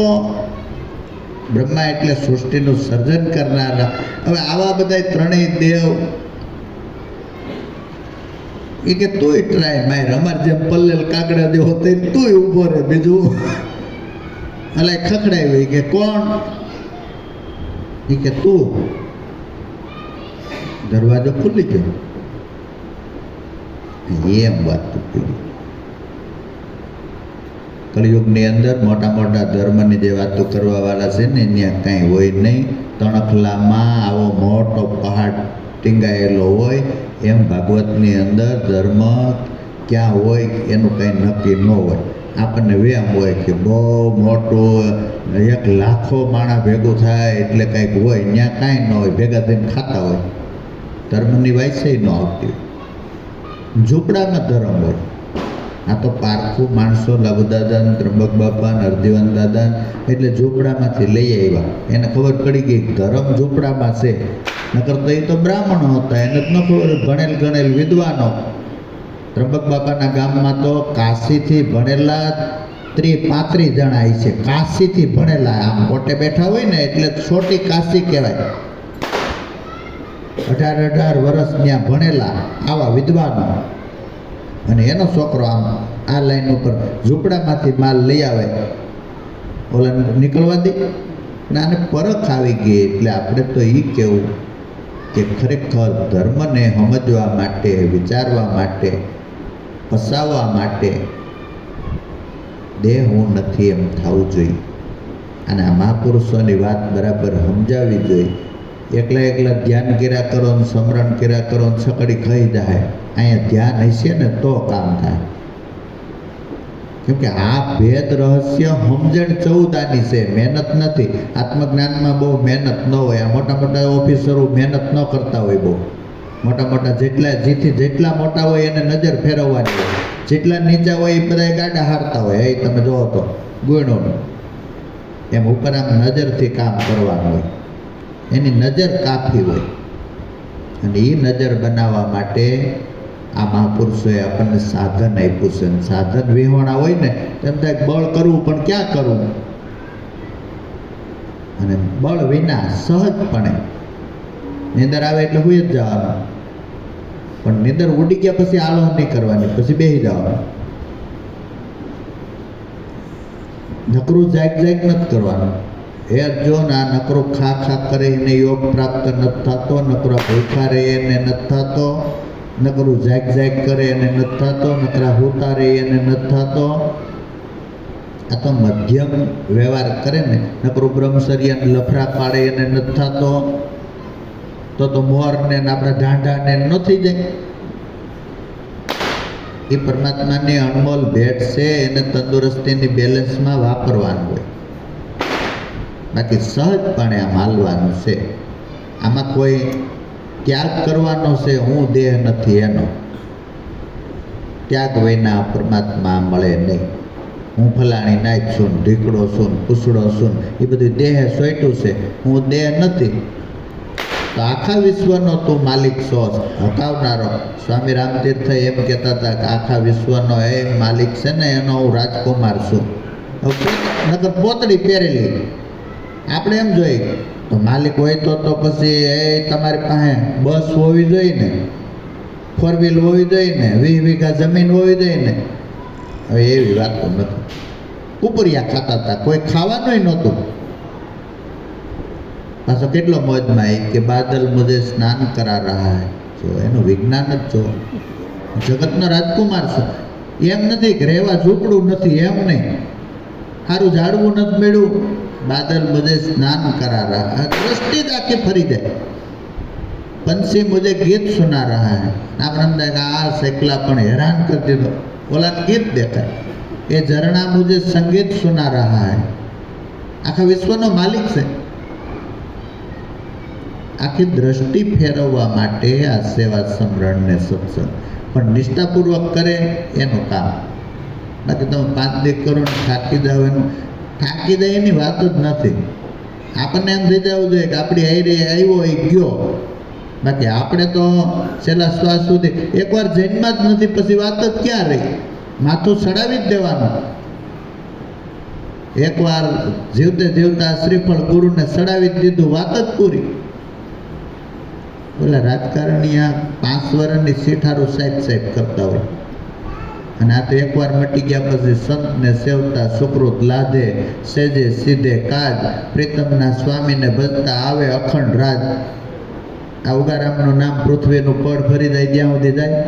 બ્રહ્મા એટલે સૃષ્ટિનું સર્જન કરનારા. હવે આવા બધા ત્રણેય દેવ એ કે તુંય ટ્રાય માર, અમાર જેમ પલ્લેલ કાગડા દેવો તો તુંય ઊભો રહે. બીજું અલા ખખડાવી. કે કોણ? એ કે તું. દરવાજો ખુલી ગયો. એમ વાત તૂટી. કળિયુગની અંદર મોટા ધર્મની જે વાતો કરવા વાળા છે ને ત્યાં કાંઈ હોય નહીં. તણખલામાં આવો મોટો પહાડ ટીંગાયેલો હોય એમ ભાગવતની અંદર ધર્મ ક્યાં હોય એનું કંઈ નક્કી ન હોય. આપણને વ્યામ હોય કે બહુ મોટું 1,00,000 માણસ ભેગું થાય એટલે કંઈક હોય. ત્યાં કાંઈ ન હોય, ભેગા થઈને ખાતા હોય. ધર્મની વાયસે ન આવતી હોય. ઝૂંપડામાં ધર્મ હોય. આ તો પારખું માણસો લાભદાદા, ત્રંબક બાપા, હરજીવન દાદા એટલે ઝૂંપડામાંથી લઈ આવ્યા. એને ખબર પડી ગઈ ધર્મ ઝૂંપડામાં છે. નકર તો એ તો બ્રાહ્મણો હતા, એને જ ન ખબર. ગણેલ વિદ્વાનો. ત્રંબક બાપાના ગામમાં તો કાશીથી ભણેલા 30-35 જણા આવી છે. કાશીથી ભણેલા. આમ કોટે બેઠા હોય ને એટલે છોટી કાશી કહેવાય. 18 વર્ષ ત્યાં ભણેલા આવા વિદ્વાનો. અને એનો છોકરો આમ આ લાઈન ઉપર ઝૂંપડામાંથી માલ લઈ આવે. ઓલા નીકળવા દે ને આને પરખ આવી ગઈ. એટલે આપણે તો એ કહેવું કે ખરેખર ધર્મને સમજવા માટે, વિચારવા માટે ફસાવવા માટે દેહ હું નથી એમ થવું જોઈએ. અને આ મહાપુરુષોની વાત બરાબર સમજાવવી જોઈએ. એકલા એકલા ધ્યાન કર્યા કરો ને સ્મરણ કર્યા કરો ને સકડી ખાઈ જાય. અહીંયા ધ્યાન હશે ને તો કામ થાય. કેમ કે આ ભેદ રહસ્ય સમજણ ચૌદાની છે, મહેનત નથી. આત્મજ્ઞાનમાં બહુ મહેનત ન હોય. આ મોટા મોટા ઓફિસરો મહેનત ન કરતા હોય. બહુ મોટા મોટા જેટલા મોટા હોય એને નજર ફેરવવાની હોય, જેટલા નીચા હોય એ બધા ગાડા હારતા હોય. એ તમે જોવો તો ગુણોનું એમ ઉપર આમ નજરથી કામ કરવાનું હોય. એની નજર કાફી હોય. અને એ નજર બનાવવા માટે આ મહાપુરુષોએ આપણને સાધન આપ્યું છે. સાધન વિહોણા હોય ને તેમ થાય બળ કરવું, પણ ક્યાં કરવું? અને બળ વિના સહજપણે નિંદર આવે એટલે હુઈ જ જવાનું. પણ નિંદર ઉડી ગયા પછી આળો નહીં કરવાની, પછી બેસી જવાનું. નકરું જાગ નથી કરવાનું. હે અર્જુન, આ નકરો ખા કરે એને યોગ પ્રાપ્ત નથી થતો. નકરો ભૂખા રહે એને નથી થતો. નકરું જાગ કરે એને નથી થતો. નકરા હોતા રહે એને નથી થતો. આ તો મધ્યમ વ્યવહાર કરે ને. નકરું બ્રહ્મચર્ય લફરા પાડે એને નથી થતો. તો મોરને આપણા ઢાંઢાને ન થઈ જાય. એ પરમાત્માની અનમોલ ભેટ છે. એને તંદુરસ્તીની બેલેન્સમાં વાપરવાનું હોય. બાકી સહજપણે આમ હાલવાનું છે. આમાં કોઈ ત્યાગ કરવાનો છે. હું દેહ નથી એનો ત્યાગ વિના પરમાત્મા મળે નહીં. હું ફલાણી નાચ છું, ઢીકડો છું, પૂછડો છું, એ બધું દેહે સોયટું છે. હું દેહ નથી. તો આખા વિશ્વનો તું માલિક છો, હકાવનારો. સ્વામી રામતીર્થ એમ કહેતા હતા કે આખા વિશ્વનો એ માલિક છે ને એનો હું રાજકુમાર છું. નકર પોતળી પહેરેલી. આપણે એમ જોઈએ તો માલિક હોય તો પછી એ તમારી પાસે બસ હોવી જોઈએ ને, 4 વ્હીલ હોવી જોઈએ ને, 20 વીઘા જમીન હોવી જોઈએ ને. હવે એવી વાત તો નથી. કુપરિયા ખાતા હતા, કોઈ ખાવાનું નહોતું. પાછો કેટલો મોજમાં કે બાદલ મુજે સ્નાન કરા રહા હૈ. જો એનું વિજ્ઞાન જ જો. જગતનો રાજકુમાર છું. એમ નથી કે રહેવા ઝૂંપડું નથી, એમ નહીં. સારું ઝાડવું નથી મળ્યું, બાદલ મુજે સ્નાન કરા રહા. દ્રષ્ટિ જ આખી ફરી જાય. પંછી મુજે ગીત સુના રહા હૈ. આપણે આ શેકલા પણ હેરાન કરી દીધો. ઓલા ગીત દેખાય. એ ઝરણા મુજે સંગીત સુના રહા હૈ. આખા વિશ્વનો માલિક છે. આખી દ્રષ્ટિ ફેરવવા માટે આ સેવા સમરણ ને સત્સંગ પણ નિષ્ઠાપૂર્વક કરે એનું કામ. બાકી તમે 5 દી કરો ને થાકી જાવ, એનું થાકી જાય એની વાત જ નથી. આપણને એમ થઈ જવું જોઈએ કે આપણી હાઈરે આવ્યો એ ગયો. બાકી આપણે તો છેલ્લા શ્વાસ સુધી એકવાર જન્મમાં જ નથી, પછી વાત જ ક્યાં રહી? માથું ચડાવી જ દેવાનું. એકવાર જીવતા શ્રીફળ ગુરુને ચડાવી જ દીધું, વાત જ પૂરી. ઓલા રાજકારણી આ 5 વર્ષની સીઠારું સાહેબ કરતા હોય. અને આ તો એકવાર મટી ગયા પછી સંતને સેવતા સુકૃત લાધે, સેજે સીધે કાજ, પ્રીતમના સ્વામીને ભજતા આવે અખંડ રાજ. આ ઉગારામનું નામ પૃથ્વીનું પડ ફરી જાય જ્યાં સુધી જાય.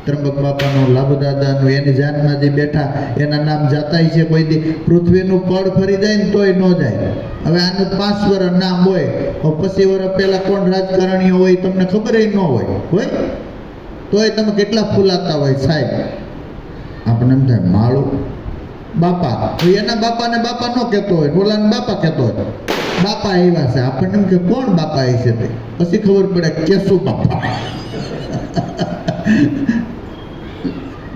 ત્રંબક બાપાનું, લાભુદાદાનું, એની જાનમાં જે બેઠા એના નામ જાતાય છે. કોઈ દી પૃથ્વીનું પડ ફરી જાય ને તોય ન જાય. હવે આનું 5 વર્ષ નામ હોય, 25 વર્ષ પહેલાં કોણ રાજકારણીઓ હોય તમને ખબર ન હોય તોય તમે કેટલા ફૂલાતા હોય સાહેબ. આપણે એમ થાય માળું બાપા, એના બાપાને બાપા ન કહેતો હોય, ઓલાને બાપા કહેતો હોય. બાપા એવા છે. આપણને એમ કે કોણ બાપા એ છે? તે પછી ખબર પડે કેશું બાપા.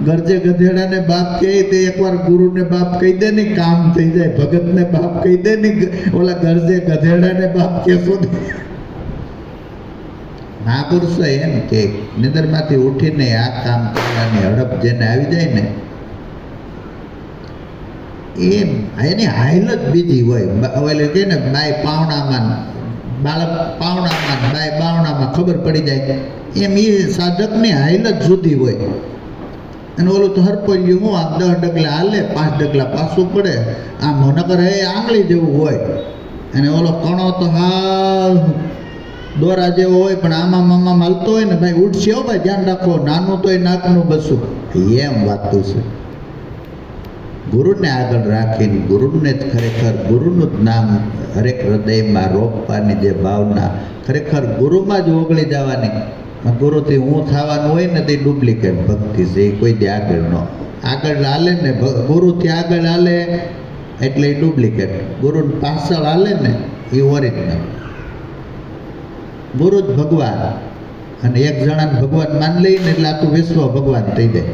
ગરજે ગધેડાને બાપ કહે તે એકવાર ગુરુને બાપ કહી દે ને કામ થઈ જાય. ભગતને બાપ કહી દે ને ઓલા ગરજે ગધેડાને બાપ કહેશો ને. મહાપુરુષો એમ કે નિંદરમાંથી ઉઠીને આ કામ કરવાની હડપ જેને આવી જાય ને એની હાઈલ જ બીજી હોય. એટલે કે ને બાય પાવણામાં, બાળક પાવણામાં, બાય બાવણામાં ખબર પડી જાય. એમ એ સાધકની હાઈલ જ જુદી હોય. અને ઓલું તો હરપોયું હું આમ 10 ડગલા હાલે, 5 ડગલા પાછું પડે. આમ નકર એ આંગળી જેવું હોય. અને ઓલો કણો તો હાવ દોરા જેવો હોય, પણ આમાં હાલતો હોય ને ભાઈ ઉડશે હો ભાઈ, ધ્યાન રાખો. નાનું તોય નાકનું બસું એમ વાતું છે. ગુરુને આગળ રાખીને ગુરુને જ ખરેખર ગુરુનું જ નામ હરેક હૃદયમાં રોપવાની જે ભાવના ખરેખર ગુરુમાં જ ઓગળી જવાની. ગુરુથી હું થવાનું હોય ને તે ડુપ્લિકેટ ભક્તિ છે, એ કોઈ દી આગળ હાલે ને ગુરુથી આગળ હાલે એટલે એ ડુપ્લિકેટ, ગુરુ પાછળ હાલે ને એ ઓરિજિનલ. ગુરુ જ ભગવાન, અને એક જણાને ભગવાન માન લઈને એટલે આખું વિશ્વ ભગવાન થઈ જાય.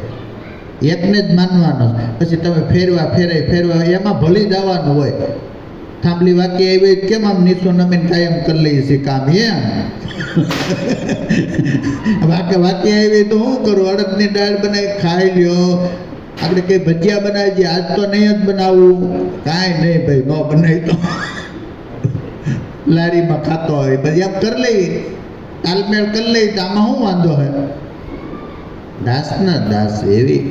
એકને જ માનવાનો, પછી તમે ફેરવા એમાં ભલી જવાનું હોય. થાંભલી વાક્ય આવી કેમ આમ નીચો નમીને કાયમ કરી લઈએ છીએ કામ એમ. વાક્ય આવી તો શું કરું, અડદની દાળ બનાવી ખાઈ લ્યો. આપણે કઈ ભજીયા બનાવી છીએ, આજ તો નહીં જ બનાવવું, કાંઈ નહીં ભાઈ, ન બનાવી તો લારીમાં ખાતો હોય પછી આમ કરી લઈ, તાલમેળ કરી લઈ તો આમાં શું વાંધો હોય. દાસના દાસ એવી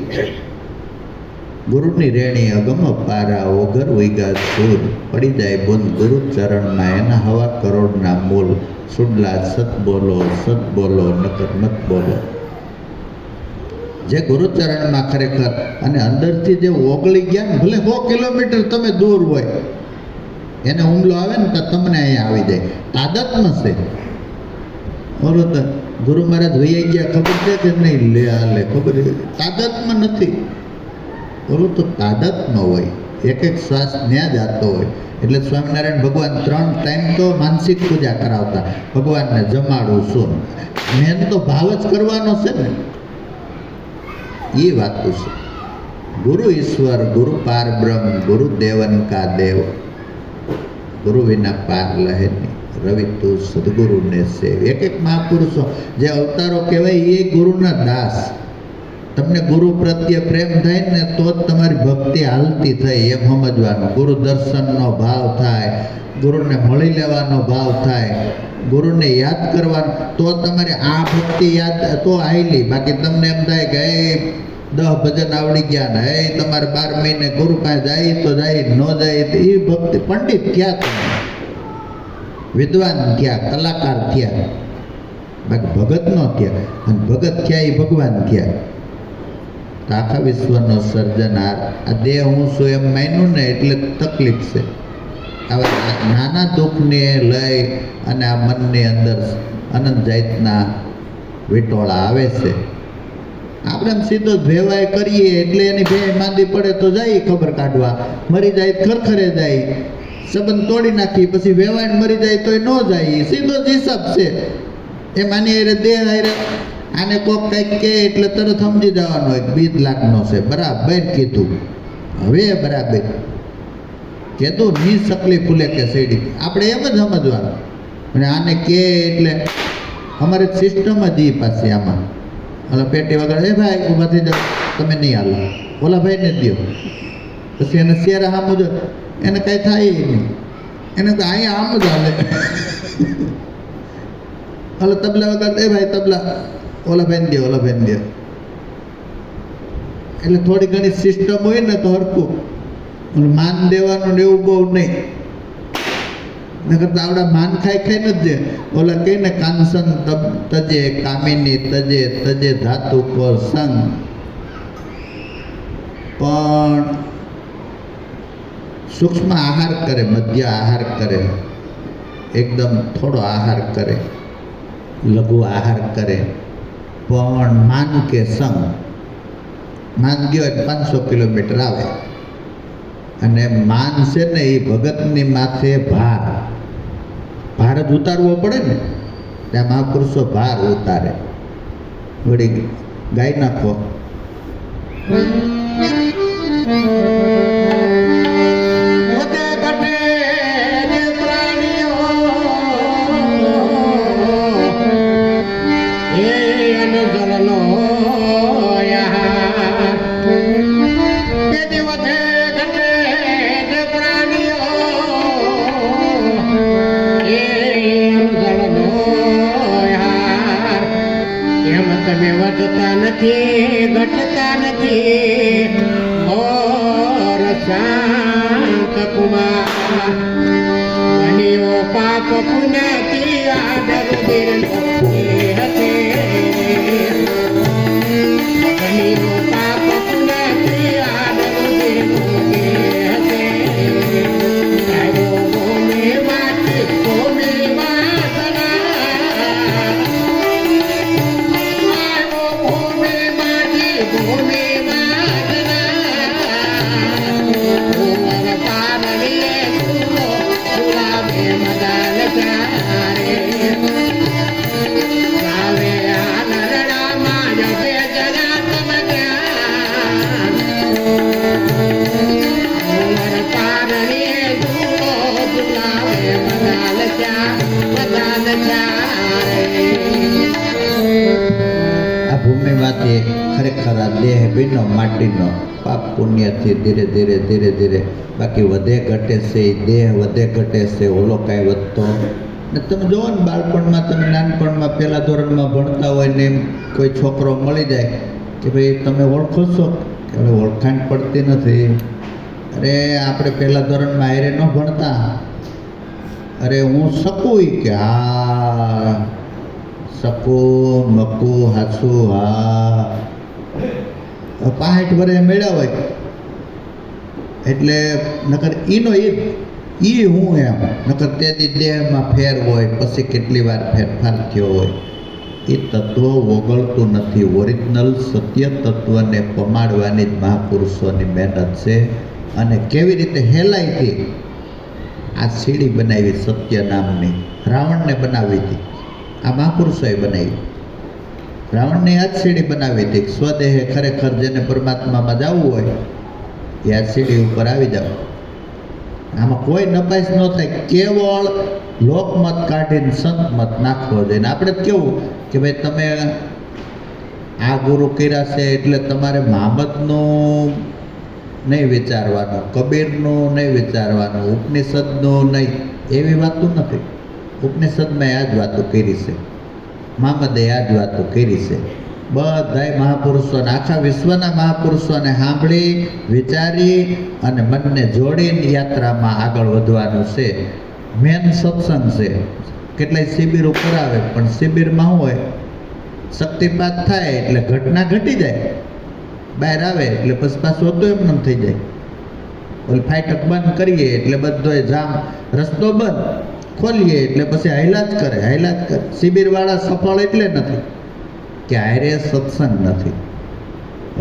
ગુરુની રેણી અગમ પારા ઓઘર ઉઈગા સૂર પડી જાય બુંદ ગુરુ ચરણમાં એના હવા કરોડના મૂલ સુડલા સત બોલો નકર મત બોલો. જે ગુરુચરણમાં ખરેખર અને અંદરથી જે ઓગળી ગયા ને, ભલે 100 કિલોમીટર તમે દૂર હોય, એને હુમલો આવે ને તો તમને અહીંયા આવી જાય. તાદતમાં છે બરોબર. ગુરુ મહારાજ વૈયા ગયા ખબર છે કે નહીં, લે ખબર, તાદતમાં નથી બરોબર. તો તાદતમાં હોય, એક શ્વાસ ન્યા જતો હોય. એટલે સ્વામિનારાયણ ભગવાન 3 ટાઈમ તો માનસિક પૂજા કરાવતા, ભગવાનને જમાડવું શું, મેન તો ભાવ જ કરવાનો છે ને, એ વાતું છે. ગુરુ ઈશ્વર, ગુરુ પાર બ્રહ્મ, ગુરુ દેવન કા દેવ, ગુરુ વિના પાર લહે નહીં, રવિ તું સદગુરુને સેવ. એક મહાપુરુષો જે અવતારો કહેવાય એ ગુરુના દાસ. તમને ગુરુ પ્રત્યે પ્રેમ થાય ને તો જ તમારી ભક્તિ હાલતી થઈ એમ સમજવાનું. ગુરુ દર્શનનો ભાવ થાય, ગુરુને મળી લેવાનો ભાવ થાય, ગુરુને યાદ કરવાનો, તો તમારે આ ભક્તિ યાદ તો આવેલી. બાકી તમને એમ થાય કે 10 ભજન આવડી ગયા ને તમારે 12 મહિને ગુરુ પાસે જાય તો જાય, ન જાય તો એ ભક્તિ પંડિત થયા, તમે વિદ્વાન થયા, કલાકાર થયા, બાકી ભગત ન થયા. અને ભગત થયા એ ભગવાન થયા. તો આખા વિશ્વનો સર્જનહાર આ દેહ હું છું એમ માન્યું ને એટલે તકલીફ છે. આવા નાના દુઃખને લઈ અને આ મનની અંદર અનંત જાતના વિટોળા આવે છે. આપણે એમ સીધો જ ભેવાય કરીએ એટલે એની ભે માંદી પડે તો જાય ખબર કાઢવા, મરી જાય ખરખરે જાય, સંબંધ તોડી નાખી, પછી વેવાય મરી જાય તો એ ન જાય. સીધો જ હિસાબ છે. એ માની અરે દેહ હારે આને કોક કંઈક કહે એટલે તરત સમજી જવાનું હોય 20 લાખનો છે, બરાબર કીધું. હવે બરાબર કીધું, ની સકલી ફૂલે કે સેડી, આપણે એમ જ સમજવાનું. અને આને કહે એટલે અમારે સિસ્ટમ જ એ પાછી આમાં ઓલા પેટી વગર, એ ભાઈ ઊભા થઈ જાઓ, તમે નહીં હાલો, ઓલા ભાઈને દો. પછી એને શેરા આમ જ, એને કાંઈ થાય નહીં, એને અહીંયા આમ જ હાલે. ઓલા તબલા વગર, એ ભાઈ તબલા, ઓલા ભાઈને દો, ઓલા ભાઈને દો. એટલે થોડી ઘણી સિસ્ટમ હોય ને તો હરખું માન દેવાનું ને એવું બહુ નહીં. નકર તો આવડા માન ખાઈ જ છે. ઓલા કહીને કાંસન તજે કામિની તજે ધાતુ પર સંગ, પણ સૂક્ષ્મ આહાર કરે, મધ્ય આહાર કરે, એકદમ થોડો આહાર કરે, લઘુ આહાર કરે, પણ માન કે સંગ, માન ગયો એટલે 500 કિલોમીટર આવે. અને માન છે ને એ ભગતની માથે ભાર જ ઉતારવો પડે ને, ત્યાં મહાપુરુષો ભાર ઉતારે. વળી ગાઈ નાખો. ઘટતા નથી ઓર શાંત કુમાર, અનિયો પાપ પુનાથી આદર દિલ હતી, અનિયો પાપ મદાન ચારે આ ભૂમિમાંથી ખરેખર આ દેહ ભીનો માટીનો પાપ પુણ્યથી ધીરે ધીરે ધીરે ધીરે બાકી વધે ઘટે છે એ દેહ વધે ઘટે છે ઓલો કાંઈ વધતો ને તમે જુઓ ને બાળપણમાં તમે નાનપણમાં પહેલા ધોરણમાં ભણતા હોય ને એમ કોઈ છોકરો મળી જાય કે ભાઈ તમે ઓળખો છો કે હવે ઓળખાણ પડતી નથી. અરે આપણે પહેલા ધોરણમાં હારે ન ભણતા, અરે હું શકું કે હા શકું મકું હાસું હા 65 વર્ષે મળ્યા હોય એટલે નકર ઈનો ઈ હું એમ નકર તેથી દેહમાં ફેર હોય પછી કેટલી વાર ફેરફાર થયો હોય. એ તત્વ ઓગળતું નથી. ઓરિજિનલ સત્ય તત્વને પમાડવાની જ મહાપુરુષોની મહેનત છે. અને કેવી રીતે હેલાઈથી આ સીડી બનાવી સત્ય નામની રાવણને બનાવી હતી, આ મહાપુરુષોએ બનાવી. રાવણની આ જ સીડી બનાવી હતી. સ્વદેહે ખરેખર જેને પરમાત્મામાં જવું હોય એ આ સીડી ઉપર આવી જાવ. આમાં કોઈ નપાસ ન થાય. કેવળ લોકમત કાઢીને સંતમત નાખવો જોઈએ. આપણે કેવું કે ભાઈ તમે આ ગુરુ કર્યા છે એટલે તમારે મહામદનું નહીં વિચારવાનું, કબીરનું નહીં વિચારવાનું, ઉપનિષદનું નહીં, એવી વાતો નથી. ઉપનિષદમાં આ જ વાતો કરી છે, મહામદે આ જ વાતો કરી છે. બધાય મહાપુરુષોને આખા વિશ્વના મહાપુરુષોને સાંભળી વિચારી અને મનને જોડીને યાત્રામાં આગળ વધવાનું છે. મેન સત્સંગ છે. કેટલાય શિબિરો કરાવે પણ શિબિરમાં શું હોય, શક્તિપાત થાય એટલે ઘટના ઘટી જાય, બહાર આવે એટલે પછી પાછું હતું એમને થઈ જાય. ઓલી ફાટક બંધ કરીએ એટલે બધોય જામ રસ્તો બંધ, ખોલીએ એટલે પછી હાયલા જ કરે. શિબિરવાળા સફળ એટલે નથી કે આયરે સત્સંગ નથી.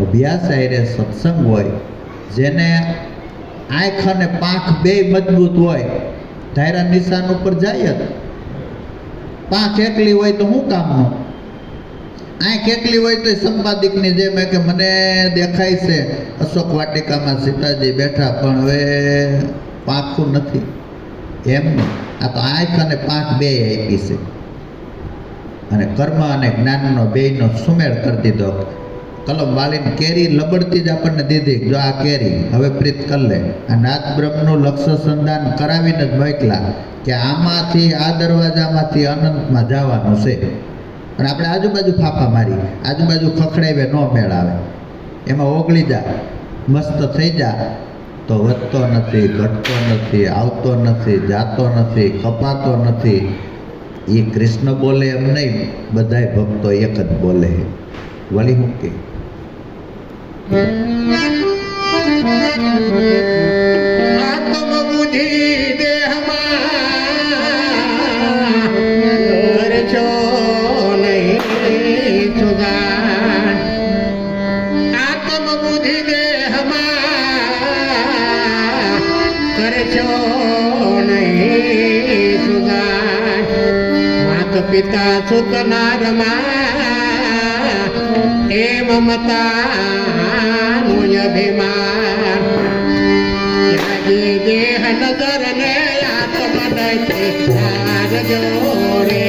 અભ્યાસ આયરે સત્સંગ હોય. જેને આંખ અને પાંખ બે મજબૂત હોય ધાયરા નિશાન ઉપર જાય જ. પાંખ એકલી હોય તો શું કામનું? આંખ એકલી હોય તો સંપાદિકની જેમ કે મને દેખાય છે અશોક વાટિકામાં સીતાજી બેઠા પણ હવે પાંખું નથી એમ નહીં. આ તો આંખ અને પાંખ બે આપી છે અને કર્મ અને જ્ઞાનનો બેયનો સુમેળ કરી દીધો. કલમ વાલીને કેરી લબડતી જ આપણને દીધી, જો આ કેરી હવે પ્રીત કરી લે. આ નાદ બ્રહ્મનું લક્ષ્ય સંધાન કરાવીને જ મોકલા કે આમાંથી આ દરવાજામાંથી અનંતમાં જવાનું છે. અને આપણે આજુબાજુ ફાફા મારી, આજુબાજુ ખખડાવે ન મેળ આવે. એમાં ઓગળી જા, મસ્ત થઈ જા તો વધતો નથી, ઘટતો નથી, આવતો નથી, જાતો નથી, કપાતો નથી. એ કૃષ્ણ બોલે એમ નહીં, બધાય ભક્તો એક જ બોલે. વળી હું કે આત્મબુદ્ધિ દેહમાં કરશો નહીં સુધાર. આત્મબુદ્ધિ દેહમાં કરશો નહીં સુધાર. માત પિતા સુતના રમા એ મમતાનું અભિમાન. ત્યાગી દેહ નજર ને આત્મદૈત્ય તાર જોડે.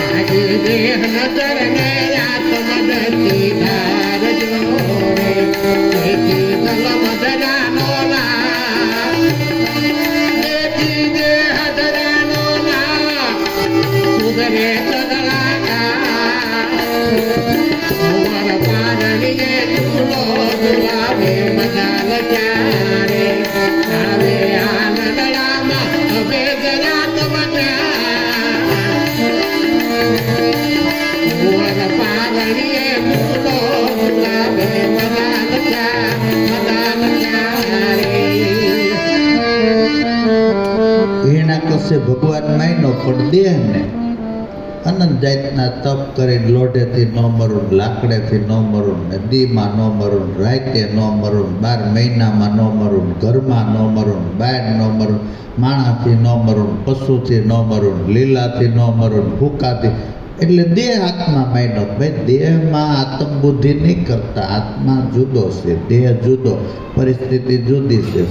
ત્યાગી દેહ નજર ને આત્મદૈત્ય તાર જોડે. તેથી કલમ ધરાનો ના, તેથી દેહ ધરાનો ના, સુધરે સદળાકા. ઉમર પારણીએ ચૂલો દુલાવે મજાલ ક્યારે. આવે આનંદડામાં હવે જરાત બન્યા. ઉમર પારણીએ ચૂલો દુલાવે મજાલ એના કશે ભગવાન માયનો પણ દેહને અનંત જાતના તપ કરી લોઢેથી ન મરું, લાકડેથી ન મરું, નદીમાં ન મરું, રાતે ન મરું, 12 મહિનામાં ન મરું, ઘરમાં ન મરું, બહાર ન મરું, માણાથી ન મરું, પશુથી ન મરું, લીલાથી ન મરું, ભૂકાથી એટલે દેહ આત્મા માન્યો. ભાઈ દેહમાં આત્મ બુદ્ધિ નહીં કરતા, આત્મા જુદો છે, દેહ જુદો, પરિસ્થિતિ જુદી છે.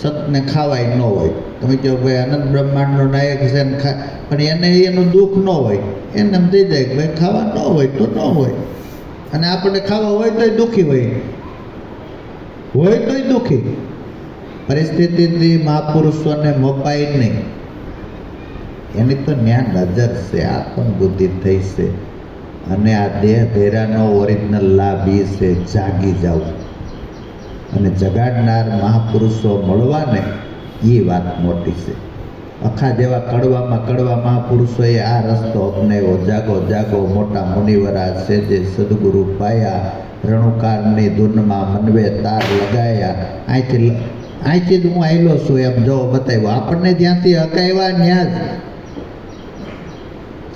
સતને ખાવાય ન હોય. તમે કહો ભાઈ અનંત બ્રહ્માંડનો નાયક છે ને પણ એને એનું દુઃખ ન હોય, એને એમ થઈ જાય કે ભાઈ ખાવા ન હોય તો ન હોય. અને આપણને ખાવા હોય તોય દુઃખી હોય તોય દુઃખી. પરિસ્થિતિથી મહાપુરુષોને મપાય નહીં. એની તો જ્ઞાન નજર છે, આત્મ બુદ્ધિ થઈ છે. અને આ દેહ ધેરાનો ઓરિજિનલ લાભ એ છે જાગી જવું. અને જગાડનાર મહાપુરુષો મળવાને એ વાત મોટી છે. અખા જેવા કડવા મહાપુરુષોએ આ રસ્તો અપનાવ્યો. જાગો જાગો મોટા મુનિવરા છે જે સદગુરુ પાયા, રણુકારની ધૂનમાં મનવે તાર લગાયા. અહીંથી જ હું આવેલો છું એમ જો બતાવ્યો. આપણને જ્યાંથી હકાવ્યા ત્યાં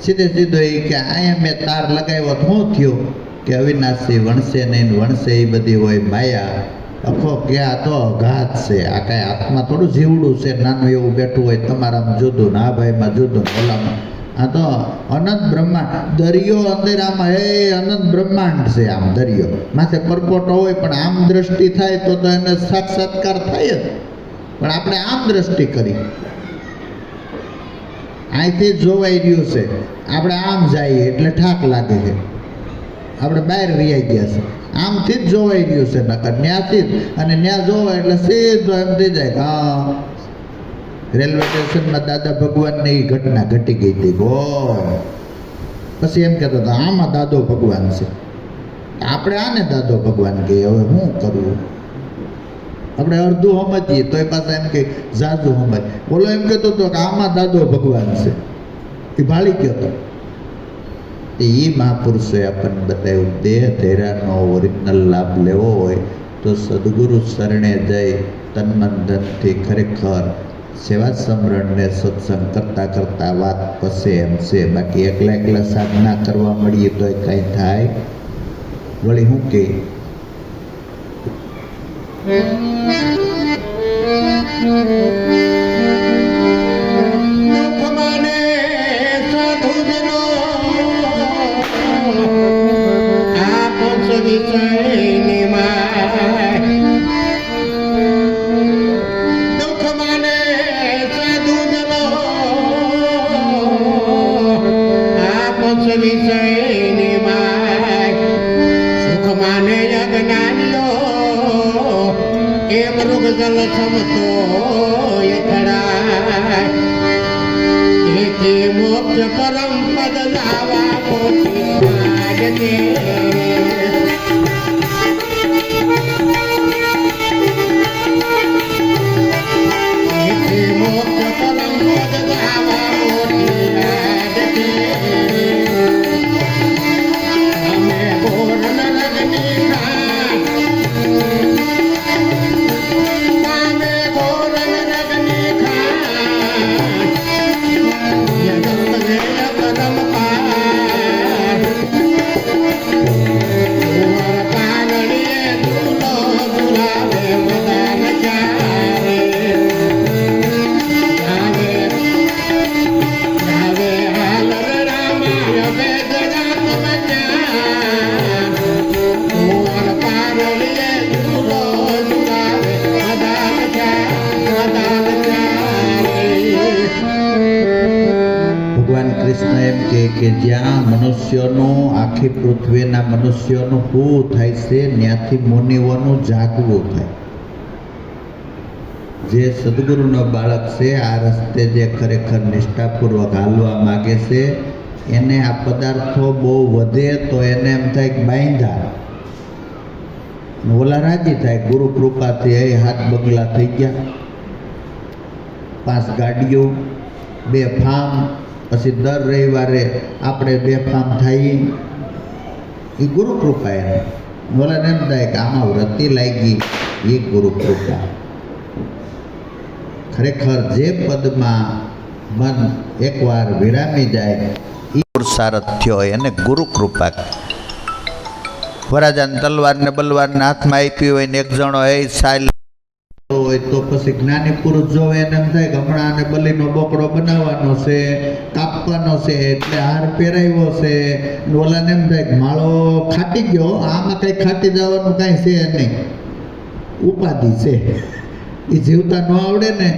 જ સીધો એ કે અહીંયા મેં તાર લગાવ્યો તો શું થયું કે અવિનાશી વણશે નહીં, વણશે એ બધી હોય માયા. અખો કે આ તો અઘાત છે, આ કાંઈ આત્મા થોડું જીવડું છે નાનું એવું બેઠું હોય તમારામાં જુદું ને આ ભાઈમાં જુદું ને ઓલામાં. આ તો અનંત બ્રહ્માંડ દરિયો અંદર આમાં અનંત બ્રહ્માંડ છે. આમ દરિયો માથે પરપોટો હોય પણ આમ દ્રષ્ટિ થાય તો એને સાક્ષાત્કાર થાય જ. પણ આપણે આમ દ્રષ્ટિ કરી, અહીંથી જ જોવાઈ રહ્યું છે, આપણે આમ જઈએ એટલે ઠાક લાગે છે, આપણે બહાર વૈયા ગયા છે. આમથી જ જોવાઈ રહ્યું છે નકર ત્યાંથી જ. અને ત્યાં જોવાય એટલે સીધો એમ થઈ જાય કે હા રેલવે સ્ટેશનમાં દાદા ભગવાનની એ ઘટના ઘટી ગઈ હતી. પછી એમ કહેતો હતો આમાં દાદો ભગવાન છે, આપણે આને દાદો ભગવાન કહીએ. હવે શું કરવું? આપણે અડધું સમજીએ તો એ પાછા એમ કે જાજુ સમજ. બોલો એમ કહેતો હતો કે આમાં દાદો ભગવાન છે, એ ભાળી ગયો હતો. એ મહાપુરુષોએ આપણને બતાવ્યું દેહ ધેરાનો ઓરિજિનલ લાભ લેવો હોય તો સદગુરુ શરણે જઈ તન મન ધનથી ખરેખર સેવા સમરણને સત્સંગ કરતાં કરતાં વાત પસે એમ છે. બાકી એકલા સાધના કરવા મળીએ તો કંઈ થાય વળી હું કે મોક્ષ પરમ પદ લાવા મોટી કે જ્યાં મનુષ્યોનું આખી પૃથ્વીના મનુષ્યોનું શું થાય છે ત્યાંથી મુનિઓનું જાગવું થાય. જે સદગુરુનો બાળક છે આ રસ્તે જે ખરેખર નિષ્ઠાપૂર્વક હાલવા માગે છે એને આ પદાર્થો બહુ વધે તો એને એમ થાય કે બાંધા, ઓલા રાજી થાય ગુરુ કૃપાથી એ હાથ બગલા થઈ ગયા, 5 ગાડીઓ, 2 ફાર્મ, પછી દર રવિવારે આપણે 2 ફાર્મ થાય. એ ગુરુ કૃપા એને ઓલાને એમ થાય કે આમાં વ્રતિ લાગી, એ ગુરુ કૃપા. ખરેખર જે પદમાં મન એકવાર વિરામી જાય એ પુરુષાર્થ થયો એને ગુરુ કૃપા. વરાજાને તલવારને બલવારને હાથમાં આપી હોય ને એક જણો એ સાલ હોય તો પછી જ્ઞાની પુરુષ જોવે એને એમ થાય કે હમણાં આને બલીનો બોકડો બનાવવાનો છે, કાપવા આપવાનો છે એટલે હાર પહેરાવ્યો છે ને ઓલાને એમ થાય કે માળો ખાટી ગયો, આમાં કંઈ ખાટી જવાનું કાંઈ છે નહીં, ઉપાધિ છે. એ જીવતા ન આવડે ને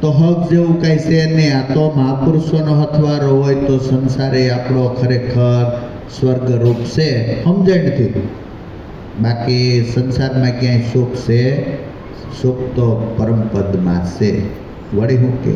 તો હક જેવું કાંઈ છે નહીં. આ તો મહાપુરુષોનો હથવારો હોય તો સંસારે આપણો ખરેખર સ્વર્ગરૂપ છે સમજણથી. બાકી સંસારમાં ક્યાંય સુખ છે? સુખ તો પરમપદમાં છે. વળી હું કે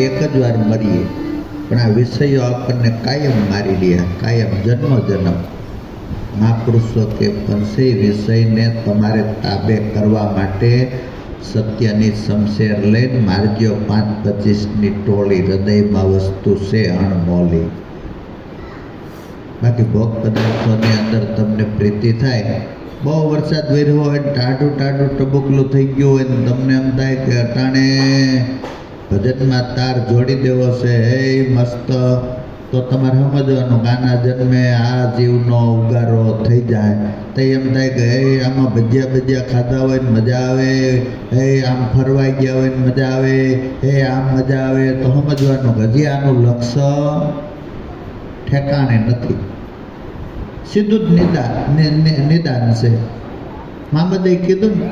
એક જ વાર મરીએ, પણ આ વિષયો આપણને કાયમ મારી રહ્યા, કાયમ જન્મ જન્મ. મહાપુરુષો કે પંચે વિષયને તમારે તાબે કરવા માટે સત્યની શમશેર લઈને મારજો 5-25ની ટોળી, હૃદયમાં વસ્તુ છે અણમોલી. બાકી ભોગ પદાર્થોની અંદર તમને પ્રીતિ થાય. બહુ વરસાદ વર્યો હોય, ટાઢું ટાઢું ટબુકલું થઈ ગયું હોય ને તમને એમ થાય કે અટાણે ભજનમાં તાર જોડી દેવો છે, હે મસ્ત, તો તમારે સમજવાનું ગાના જન્મે આ જીવનો ઉગારો થઈ જાય. તો એમ થાય કે હે આમાં ભજીયા ખાધા હોય ને મજા આવે, હે આમ ફરવાઈ ગયા હોય ને મજા આવે, હે આમ મજા આવે, તો સમજવાનું કે હજી આનું લક્ષ્ય ઠેકાણે નથી. સીધું જ નિદાન છે. મામદે કીધું ને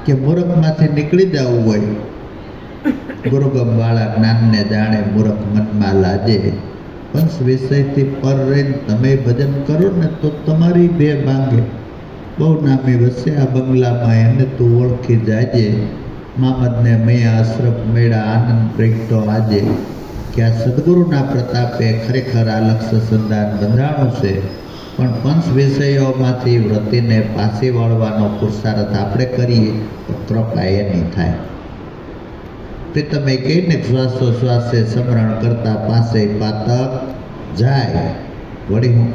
કે મૂર્ખમાંથી નીકળી જવું હોય, ગુરુગમ વાળા જ્ઞાનને જાણે મૂર્ખ મનમાં લાજે. પંચ વિષયથી પર રહીને તમે ભજન કરો ને તો તમારી બે ભાંગે. બહુ નામી વસે આ બંગલામાં, એને તું ઓળખી જાજે. મામદને મેં અશરફ મેળા આનંદ પ્રગટો આજે કે આ સદગુરુના પ્રતાપે ખરેખર આ લક્ષ્ય સંધાન બંધાણું છે. પણ પંચ વિષયોમાંથી વૃત્તિને પાછી વાળવાનો પુરુષાર્થ આપણે કરીએ તો કૃપા એની થાય. તમે કહીને શ્વાસો શ્વાસે સ્મરણ કરતા પાસે પાતક જાય. વળી હું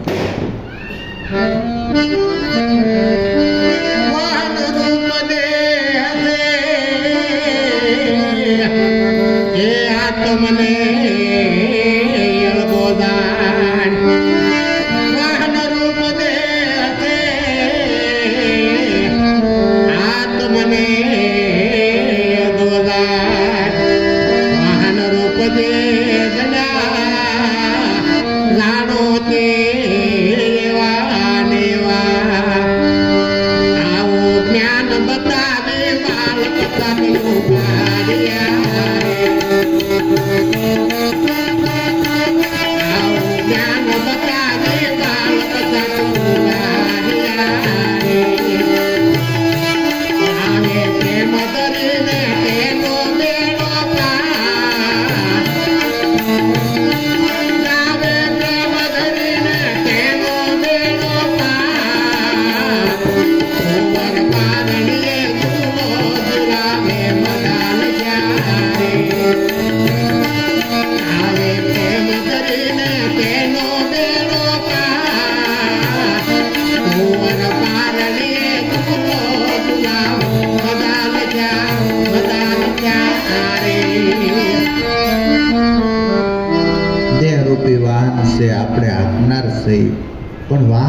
રાણો તે એવા નેવા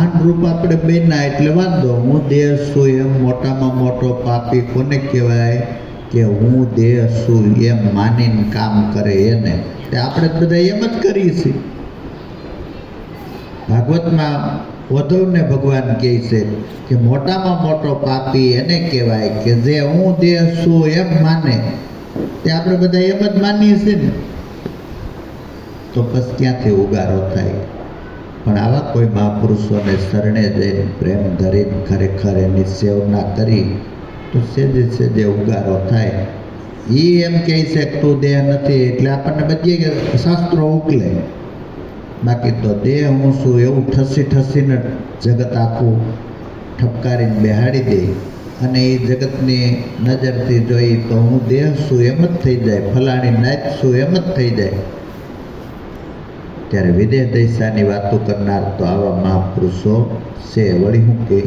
ભાનરૂપ આપણે બેના એટલે વાંધો. હું દેહ છું એમ મોટામાં મોટો પાપી કોને કહેવાય? કે હું દેહ છું એમ માનીને કામ કરે એને. તે આપણે બધા એમ જ કરીએ છીએ. ભાગવતમાં ઉદ્ધવને ભગવાન કહે છે કે મોટામાં મોટો પાપી એને કહેવાય કે જે હું દેહ છું એમ માને. તે આપણે બધા એમ જ માનીએ છીએ ને. તો પછી ક્યાંથી ઉગારો થાય? પણ આવા કોઈ મહાપુરુષોને શરણે જઈને પ્રેમ ધરીને ખરેખર એની સેવના કરી તો સેજે સેજે ઉગારો થાય. એ એમ કહે છે કે તું દેહ નથી એટલે આપણને બધી શાસ્ત્રો ઉકલે. બાકી તો દેહ હું છું એવું ઠસી ઠસીને જગત આખું ઠપકારીને બેહાડી દે અને એ જગતની નજરથી જોઈ તો હું દેહ છું એમ જ થઈ જાય, ફલાણી નાચ છું એમ જ થઈ જાય. ત્યારે વિદેહ દૈસાની વાતો કરનાર તો આવા મહાપુરુષો છે. વળી હું કે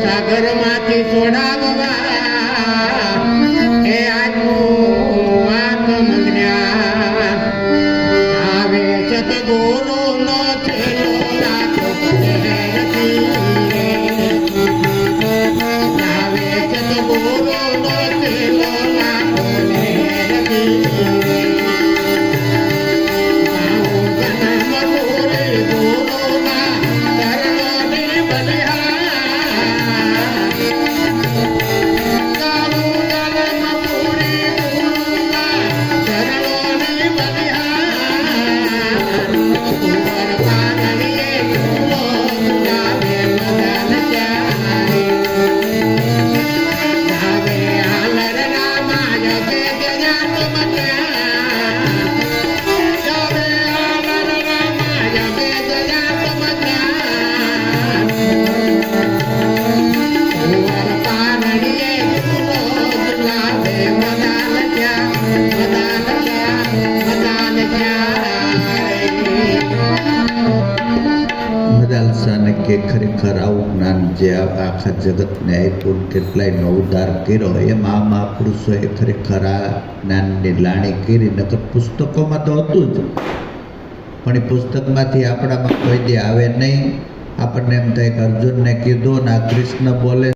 સાગરમાંથી છોડાવવા એ આજનું આત્મજ્ઞાન આવે છે તો ગુરુ નો છેલ્લો લાખો આવે છે તો ગુરુ નો છેલ્લો લાખો મદાલસાને કે ખરેખર આવું જ્ઞાન જે આખા જગતને આપ્યું કેટલાયનો ઉદ્ધાર કર્યો એમાં આ મહાપુરુષોએ ખરેખર આ જ્ઞાનની લાણી કરી. નકર પુસ્તકોમાં તો હતું જ, પણ એ પુસ્તકમાંથી આપણામાં કોઈ દે આવે નહીં. આપણને એમ થાય કે અર્જુનને કીધું ને આ કૃષ્ણ બોલે